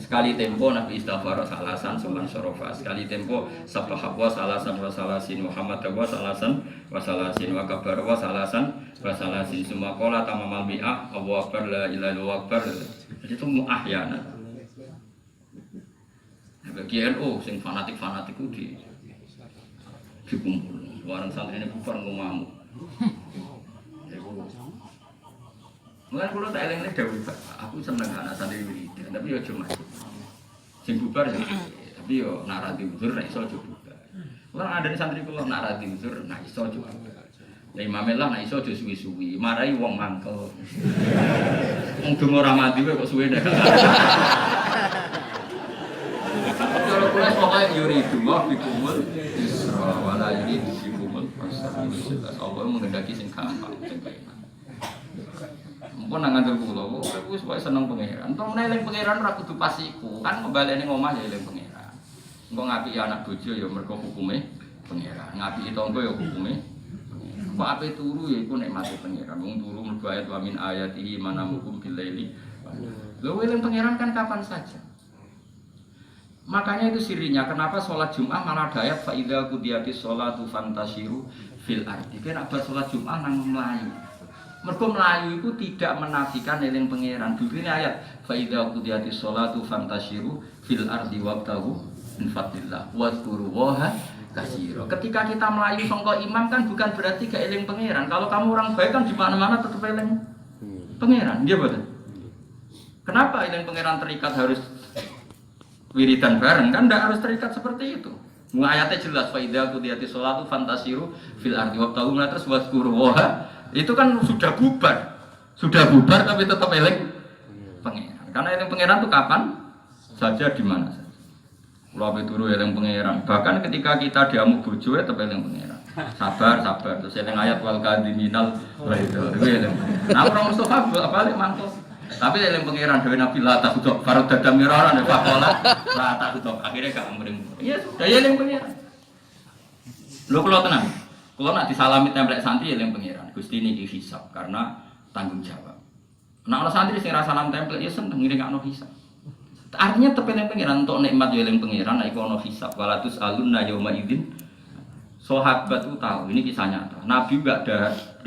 Sekali tempo Nabi istighfar salasan suman sorofa. Sekali tempo sabah wa salasan wa salasin Muhammad wa salasan wa salasin wa kabar wa salasan wa salasin semua qala tamamal mi'ah Allahu akbar la ilaha illallah akbar. Jadi itu muahyana. Bagi NU sing fanatik ku dikumpul. Warang santri ini bubar ngomong. Mulai kalau tak eleng dawuh aku seneng anak santri wiridan tapi yo cuma sing bubar ya tapi yo nak ra diuzur nek iso aja bubar. Ora ada santri kula nak ra diuzur nak iso aja bubar. Lah Imam lah nak iso aja suwi-suwi, marai wong mangkel. Wong donga ora mati kok suwe nek. Kalau kula pokoke yuridu wa bikumul isra wala yuridu bikumul fasal. Allah menghendaki sing gampang sing enak. Mumpun nang ngandel kula, aku wis seneng pangeran. Entong eling pangeran ora kudu pas iku, kan ngembaleni ngomah ya eling pangeran. Engko ngapiki anak bojo ya mergo hukume pangeran. Ngapiki tangga ya hukume. Kok ape turu ya iku nikmate pangeran. Wong turu mergo ayat wa min ayatihi manamukum bilaili. Lho eling pangeran kan kapan saja. Makanya itu sirinya kenapa sholat Jumat malah ada ayat fa idza qudiyatis sholatu fantashiru fil ardi. Kena bar sholat Jumat nang mlayu. Mergo melayu itu tidak menafikan eling pangeran. Dulu ini ayat fa idza qudiyatis sholatu fantashiru fil ardi wabtahu min fadlillah wadhkuru waha kasiro. Ketika kita melayu sangka imam kan bukan berarti gak eling pangeran. Kalau kamu orang baik kan di mana-mana tetap eling pangeran, dia betul. Kenapa eling pangeran terikat harus wiridan bareng? Kan tidak harus terikat seperti itu. Ayatnya jelas, faidah kudiyati sholatu fantasiru fil ardi wabtahu terus waskuru wah. Itu kan sudah bubar tapi tetap eling pangeran. Karena eling pangeran itu kapan saja di mana saja. Kalau turu eling pangeran. Bahkan ketika kita diamuk bojo tetap eling pangeran. Sabar terus eling ayat wal kadiminal itu eling. Nah orang Mustafa balik mantul. Tapi eling pangeran dewe Nabi la takhutuk farad dadam miraran ya fakola la takhutuk akhirnya gak mring. Iya sudah eling pangeran. Lho kula tenang. Kula nak disalami templek santri eling pangeran. Gusti niki hisab karena tanggung jawab. Nah ana santri sing ra salam templek ya seneng ngiringakno hisab. Artinya tetep eling pangeran untuk nikmat yo eling pangeran nek iku ana hisab walatus alunna yauma idzin. Sahabat itu tahu ini kisah nyata. Nabi enggak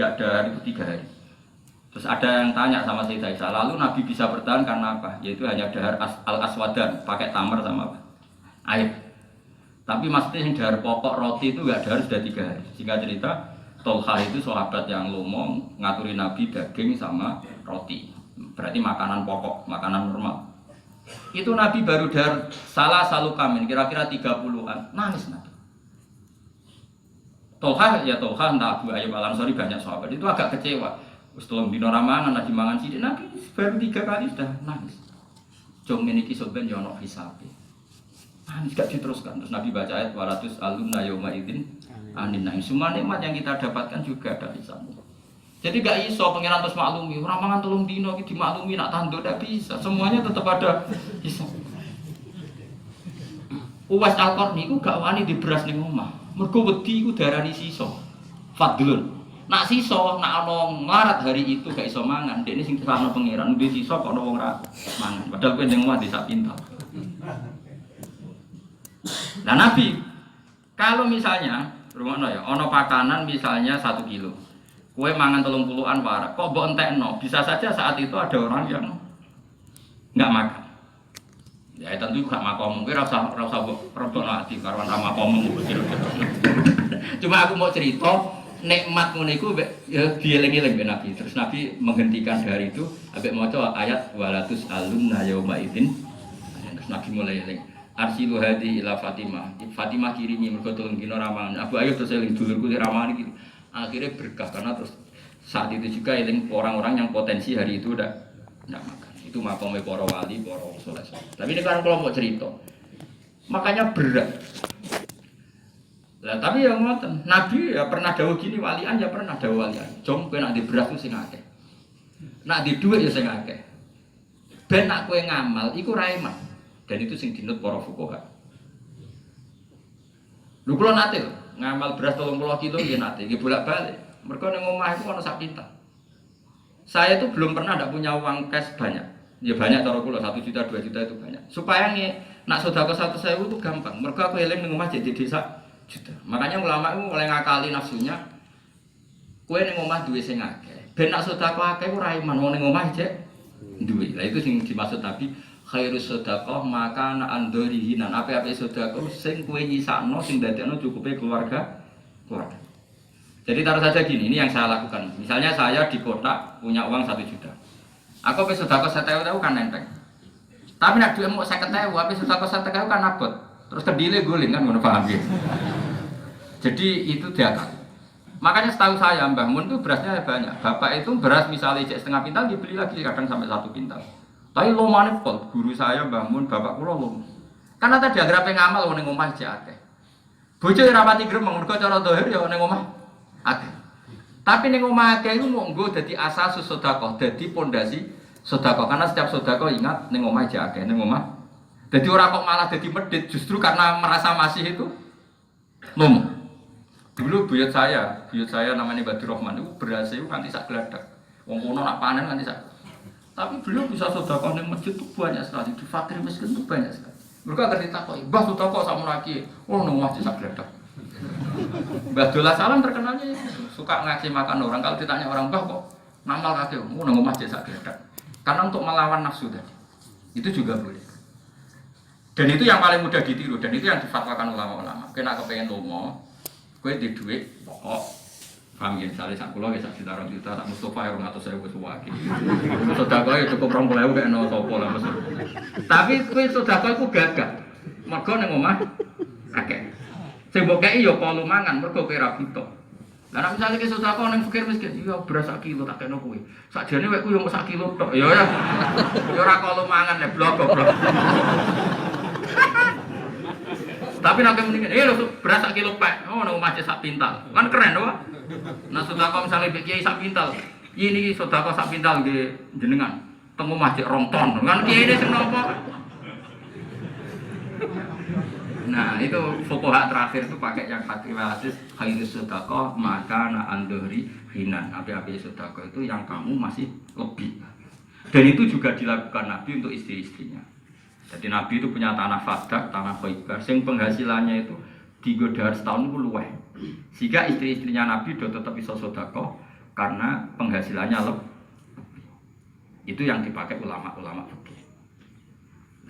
ada itu 3 hari. Terus ada yang tanya sama Sayyidah Aisyah, lalu Nabi bisa bertahan karena apa? Yaitu hanya dahar al-aswadan, pakai tamar sama apa? Air. Tapi maksudnya yang dahar pokok roti itu enggak dahar sudah 3 hari. Singkat cerita, Tolha itu sahabat yang lomo ngaturin Nabi daging sama roti. Berarti makanan pokok, makanan normal. Itu Nabi baru dahar salah salu kamin, kira-kira 30-an. Nangis Nabi. Tolha entah Abu Ayyub Al-Ansari banyak sahabat. Itu agak kecewa. Setelah dino ramangan lagi mangan sidik Nabi baru 3 kali sudah nangis. Jom meniki soben yo ono hisabe. Nangis gak diteruskan. Terus Nabi baca ayat walatus alunna yauma idzin anin naim. Semua nikmat yang kita dapatkan juga ada hisab. Jadi gak iso pangeran terus maklumi. Ora mangan 3 dino iki dimaklumi nak tanduk ndak bisa. Semuanya tetap ada hisab. Uwais Al-Qarni iku gak wani di beras ning omah. Mergo wedi iku darani sisa. Fadlun. Nak sisa, nak ana nglarat hari itu gak iso mangan, dekne sing disarano pangeran, duwe sisa kok ana wong ra mangan. Padahal kowe ning omah disak pintal. Nah Nabi, kalau misalnya, rumono ya, ana pakanan misalnya 1 kilo. Kowe mangan 30-an warak, kok mbok entekno, bisa saja saat itu ada orang yang enggak makan. Ya tentu gak makom, kowe ora usah mbok rebokno ati karo ra makom kira-kira. Cuma aku mau cerita nikmat ngono iku ya dieling-eling mbek Nabi. Terus Nabi menghentikan dari itu ambek maca ayat walatus alunna yauma idzin. Terus Nabi mulai eling. Arsilu hadi ila Fatimah. Fatimah kirimi mergo 3 dina ramangan. Abu Ayyub terus eling dulurku ramangan iki. Akhirnya berkah karena terus saat itu juga eling orang-orang yang potensi hari itu enggak makan. Itu makome para wali, para saleh. Tapi ini kan kalau mau cerita. Makanya berat. Lah tapi yang ngoten, Nabi ya pernah dawuh gini walian ya pernah dawuh walian. Jom kowe nak di beras ku sing akeh. Nak di dhuwit ya sing akeh. Ben nak kowe ngamal iku ra eman. Dan itu sing dinut para fuqaha. Lho kula nate ngamal beras 30 kilo nggih nate, nggih bolak-balik. Mergo ning omah iku ana sak pintal. Saya tuh belum pernah ada punya uang cash banyak. Ya banyak cara kula 1 juta, 2 juta itu banyak. Supaya nak sedekah 100.000 itu gampang. Mergo aku eling ning omah jadi desa juta. Makanya ulama itu mulai ngakali nafsunya. Kowe ning omah duwe sing akeh. Ben nak sedekah akeh ora iman wong ning omah jek duwe. Lah itu sing dimaksud Nabi khairus sedekah maka andorihi nan ape-ape sedekah sing kowe nyisakno sing dadekno cukupe keluarga. Jadi taruh saja gini, ini yang saya lakukan. Misalnya saya di kota punya uang 1 juta. Aku pe sedekah 1.000 kan enteng. Tapi nek duwe mok 50.000, ape sedekah 1.000 kan abot. Terus kedile guling kan ngono paham ya. Jadi itu diakal. Makanya setahu saya Mbah Mun itu berasnya banyak. Bapak itu beras misalnya cek setengah pintal dibeli lagi kadang sampai 1 pintal. Tapi lomane pol guru saya Mbah Mun bapak kula lom. Karena tadi agrape ngamal ning omah cek akeh. Bojo ora pati gremeng mergo cara zahir ya ning omah akeh. Tapi ning omah akeh iku monggo dadi asas sedekah, dadi pondasi sedekah. Karena setiap sedekah ingat ning omah cek akeh ning omah. Jadi orang kok malah jadi medit justru karena merasa masih itu lomo. Dulu buyut saya namanya Badur Rahman itu berhasil nanti sak geladak. Wong kono nak panen nanti sak. Tapi beliau bisa sedekah ning masjid itu banyak sekali, di fakir miskin itu banyak sekali. Mereka akan ditakoki, "Mbah sedekah sakmono iki?" Oh nang masjid sak geladak. Mbah Dola Salam terkenalnya suka ngasih makan orang. Kalau ditanya orang, "Mbah kok ngamal kakek?" Oh nang masjid sak geladak. Karena untuk melawan nafsu tadi. Itu juga boleh. Dan itu yang paling mudah ditiru dan itu yang difatwakan ulama-ulama. Kena kepengen lomo, kowe di duit pokok. Paham ya, misalnya sak kula sak juta, sak Mustofa ya 200.000 wis wae. Sedekah ya cukup 20.000 kek ono sapa lah mesti. Tapi kowe sedekah iku gagah. Mergo ning omah akeh. Sing mbok kei ya apa lumangan mergo kowe ra butuh. Lah nek misale ki sedekah ning fakir miskin, iya beras sak kilo tak kena kowe. Sakjane wekku yo mung sak kilo tok. Ya ya. Ya ora kok lumangan nek blok goblok. Tapi nanti mendingan, lho beras sak kilo pek, oh nang omah sak pintal. Kan keren loh. Nah sedekah misalnya kiai sak pintal, ini sedekah sak pintal nggih jenengan. Teng omah cek 2 ton. Kan kiai ini sing napa? Nah, itu fuqaha terakhir itu pakai yang Fatimah Aziz khairus sedekah maka na andhri hinan. Api-api sedekah itu yang kamu masih lebih. Dan itu juga dilakukan Nabi untuk istri-istrinya. Jadi Nabi itu punya tanah Fadak, tanah Khaibar, yang penghasilannya itu 3 dahar setahun itu luweh. Sehingga istri-istrinya Nabi sudah tetap bisa sedekah karena penghasilannya lebih. Itu yang dipakai ulama-ulama fikih.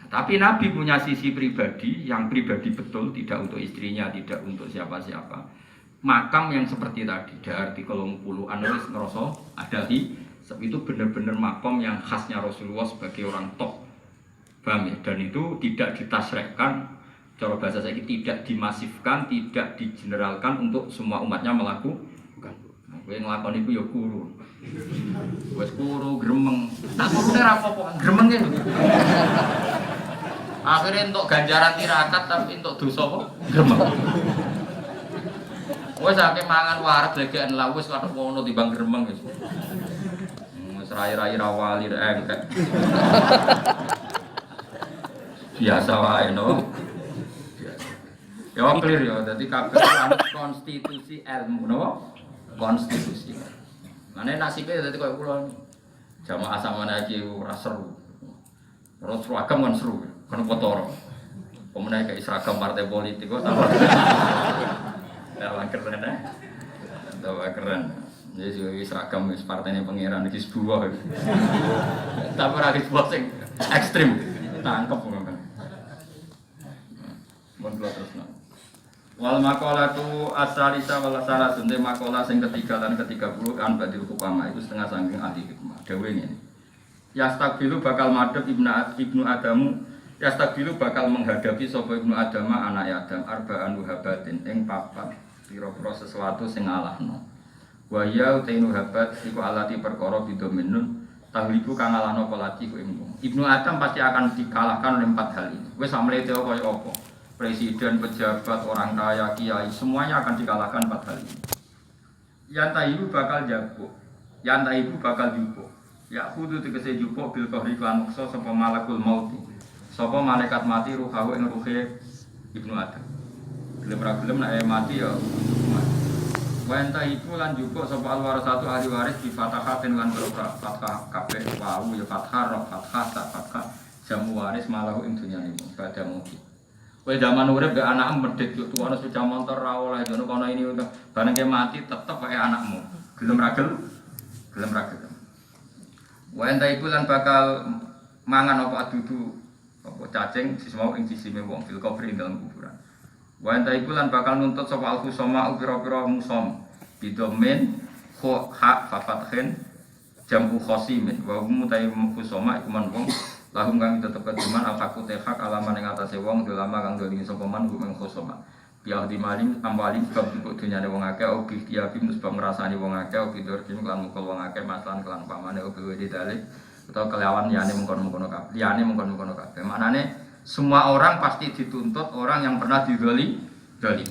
Nah, tapi Nabi punya sisi pribadi, yang pribadi betul, tidak untuk istrinya, tidak untuk siapa-siapa. Makam yang seperti tadi, dahar di kolong puluhan wis ngerasa ada itu benar-benar makam yang khasnya Rasulullah sebagai orang top. Paham ya? Dan itu tidak ditasrekkan, cara bahasa saya tidak dimasifkan, tidak digeneralkan untuk semua umatnya melakukan. Nah, kowe nglakoni iku ya kuru. Wes kuru gremeng. Tak kurune ra apa-apa, gremeng e. Akhire entuk ganjaran tirakat tapi entuk dosa apa? Gremeng. Wes akeh mangan wareg legekan lah wis karo ngono timbang gremeng wis. Wis rai-rai ra wali engkek. Biasa wae no. Ya clear ya, dadi kabeh anut konstitusi ilmu no. Konstitusi. Mane nasibe dadi koyo kula. Jamaah sampeyan iki ora seru. Ora seragam kan seru, kan potoro. Pemenang kayak seragam partai politik kok tambah. Tambah keren ya. Tambah keren. Jadi seragam wis partainya pangeran iki sebuah. Tapi ora disebut sing ekstrim. Tangkep kan. Mun kula terusno. Wal maqalatu as-salisa wal salasun te maqalah sing ketiga lan ke-30 an badil hukama itu setengah saking ahli hikmah. Dawe ngene. Yastaqbilu bakal madhep ibnu Adamu, yastaqbilu bakal menghadapi sapa ibnu Adama anak Adam arba'an wahabatin ing papat pira-pira sesuatu sing alahno. Wa ya utainu habat iku alati perkara bidominun tahliku kang alahno polati ku Ibnu Adam pasti akan dikalahkan oleh 4 hal ini. Wis samlete kaya apa? Presiden, pejabat, orang kaya, kiai, semuanya akan dikalahkan 4 hal ini. Yantaibu bakal jago, yantaibu bakal jupo. Ya kudu tegese jupo bil kohri lan muksa sapa malakul maut. Sapa malaikat mati ruhahu ing ruhe Ibnu Adam. Gelem ra gelem nek mati ya. Yantaibu lan jupo sapa alwarasatu ahli waris di fatahatin lan berapa fathah kabeh wau ya fathah fathah jamu waris malahu ing dunyane pada mati. Kowe zaman urip gak anak medhit yo tuwa sepeda motor ra oleh ngono kono ini bareng ke mati tetep kaya anakmu. Gelem ra gelem? Gelem ra gelem. Wa enta iku lan bakal mangan apa adudu apa cacing siswa ing sisine wong fil kubri dalam kuburan. Wa enta iku lan bakal nuntut sapa al-khusama pira-pira musom bidomen kho hak fafathin jamu khosimin wa mutai khusama iku man wong lahum kang tetep keduman al-haqqu hak alaman ing atase wong ulama kang dolimi sapa man gumeng khusama. Biar di maling amwali sebab untuk dunyane wong akeh obi kiabi sebab ngrasani wong akeh obi dorkim lan mukul wong akeh masalan kelan pamane obi wedi dalil utawa kelawan liyane mengkono-mengkono kabeh liyane mengkono-mengkono kabeh maknane semua orang pasti dituntut orang yang pernah didolimi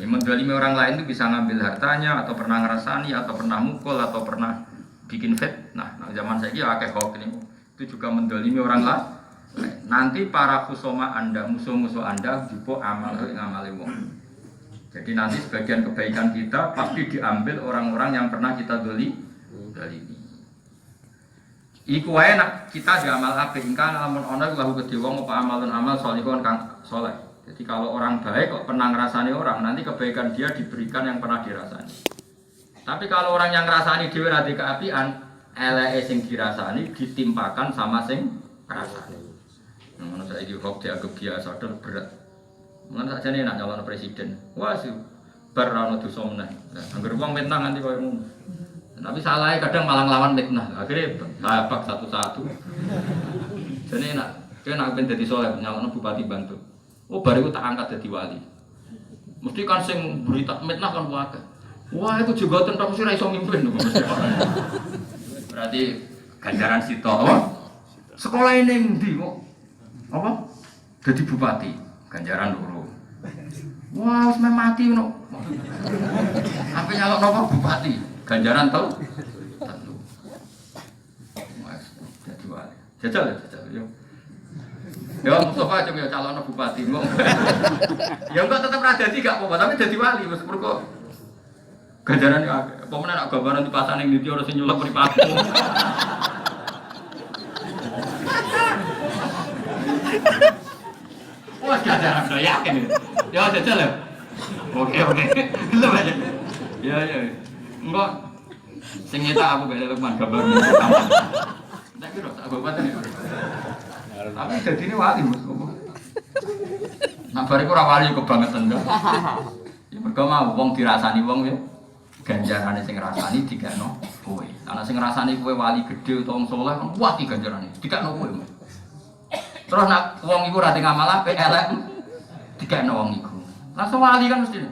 mendolimi orang lain itu bisa ngambil hartanya atau pernah ngrasani atau pernah mukul atau pernah bikin fitnah. Nah zaman saiki akeh hoax ini itu juga mendolimi orang lain. Nanti para khusoma Anda musuh-musuh Anda jupo amal ngamale wong. Jadi nanti sebagian kebaikan kita pasti diambil orang-orang yang pernah kita dolimi. Iku wae nak kita diamal apik ingkang lamun ana lahu kedhe wong apa amalun amal salihun kang saleh. Jadi kalau orang baik kok pernah ngrasani orang, nanti kebaikan dia diberikan yang pernah dirasani. Tapi kalau orang yang ngrasani dhewe ra keapian, eleke sing dirasani ditimpakan sama sing ngrasani. Mana saya ini hoax dianggap biasa dan berat. Mana saja nih nak nyalon presiden. Wah sih, berano dosa meneh. Angger wong mentang nganti koyo ngono. Tapi salahnya kadang malah nglawan fitnah. Akhirnya babak satu-satu. Jadi nak ben dadi saleh nyalon bupati Bantul. Oh bariku tak angkat dadi wali. Mesti kan sing berita fitnah kan wae. Wah itu juga tentang mesti ra iso mimpin mesti. Berarti ganjaran sito apa? Sekolah ini ndi kok? Apa? Jadi bupati, ganjaran loro. Wah, wis mati ngono. Apa nyalok napa bupati? Ganjaran tau? Tentu. Wes dadi wali. Jajal yo. Ya Mustafa coba calon bupati ngomong. Ya enggak tetep ra dadi gak apa-apa, tapi dadi wali wis mergo ganjaran akeh. Apa meneh nak gambaran dipasang ning ndi ora sing nyulek mripatmu. Wah, ganjaran do yakin. Ya jajal ya. Oke. Lho aja. Ya. Enggak. Sing nyetak aku beda Lukman gambar. Tak kira tak bapak ya. Tapi dadine wali Mas. Nak bariku ora wali kebangetan to. Ya mergo mau wong dirasani wong ya. Ganjarane sing ngrasani dikekno kowe. Ana sing ngrasani kowe wali gedhe utawa wong saleh kan wati ganjarane dikekno kowe. Terus nak wong iku ora ngamal apik elek dikekno wong iku. Langsung wali kan mesti.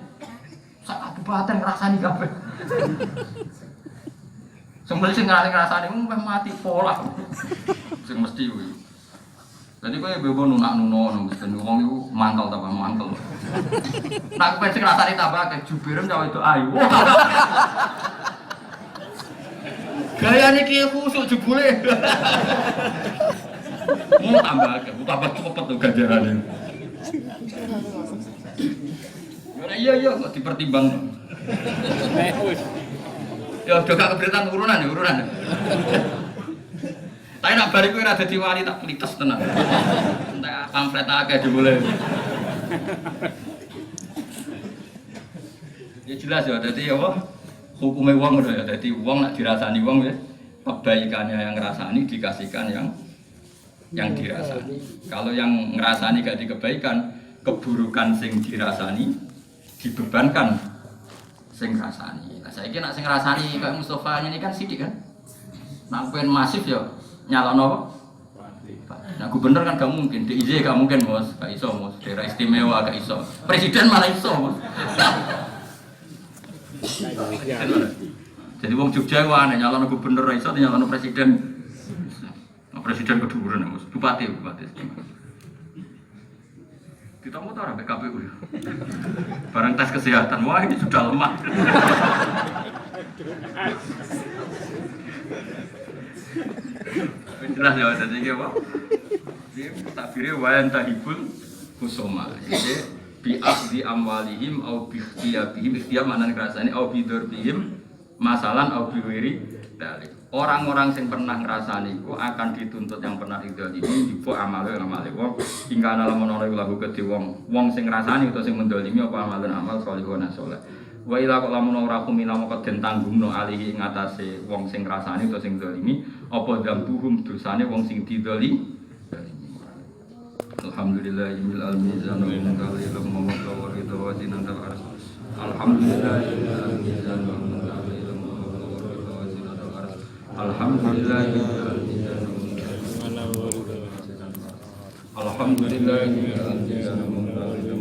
Sak kabupaten ngrasani kabeh. Sembel sing ngrasani wong mati pola. Sing mesti kuwi. Jadi kowe bebo nunak-nuno mesti wong iku mantel ta mantel. Nak kowe sing rasane tambah ke jubirem cawe itu ayu. Gayane ki khusuk jebule. Mau tambah cepet tuh ganjarane. Iya kok dipertimbang. Ya udah gak keberatan urunan. Tapi nak bariku ora dadi wali tak plites tenan. Entek pamflet akeh dimulai. Ya jelas ya, dadi apa? Hukume wong ya, dadi wong nak dirasani wong ya, kebaikannya yang ngrasani dikasihkan yang dirasani. Kalau yang ngrasani gak dikebaikan, keburukan sing dirasani dibebankan sing ngrasani. Nah, saiki nak sing ngrasani kayak Mustafa ini kan sidik kan. Nak pengen masif ya nyalon apa? Nah gubernur kan gak mungkin, DIY gak mungkin Bos, gak iso Bos, daerah istimewa gak iso. Presiden malah iso Bos. Jadi wong Jogja ku aneh nyalon gubernur ra iso nyalon presiden. Nah, presiden keduren Bos, bupati. Kita mau tahu sampai KPU ya. Barang tes kesehatan, wah ini sudah lemah. Jelas ya, jadi apa? Dia takbirnya wayan tahibul kusoma. Jadi bi'akdi amwalihim au bi'ikhtiyabihim. Ikhtiyab maknanya ngerasani au bidurbihim masalan au biwiri dalik. Orang-orang yang pernah ngerasani itu akan dituntut yang pernah didolimi juga amale wong hingga dalam menolong lagu kedhi wong sing ngerasani atau sing mendolimi apa amalun amal sholihun saleh. Wa ila kok lamun ora kumila moko den tanggungno alihi ing atase wong sing ngrasani utawa sing dolimi apa dambuhum dosane wong sing didolimi. Alhamdulillahil almizan wa munqali lam wa ridha wa zinata al-ars. Alhamdulillahil almizan wa munqali lam wa zinata al-ars. Alhamdulillahil almizan wa munqali lam wa zinata al-ars. Alhamdulillahil almizan wa munqali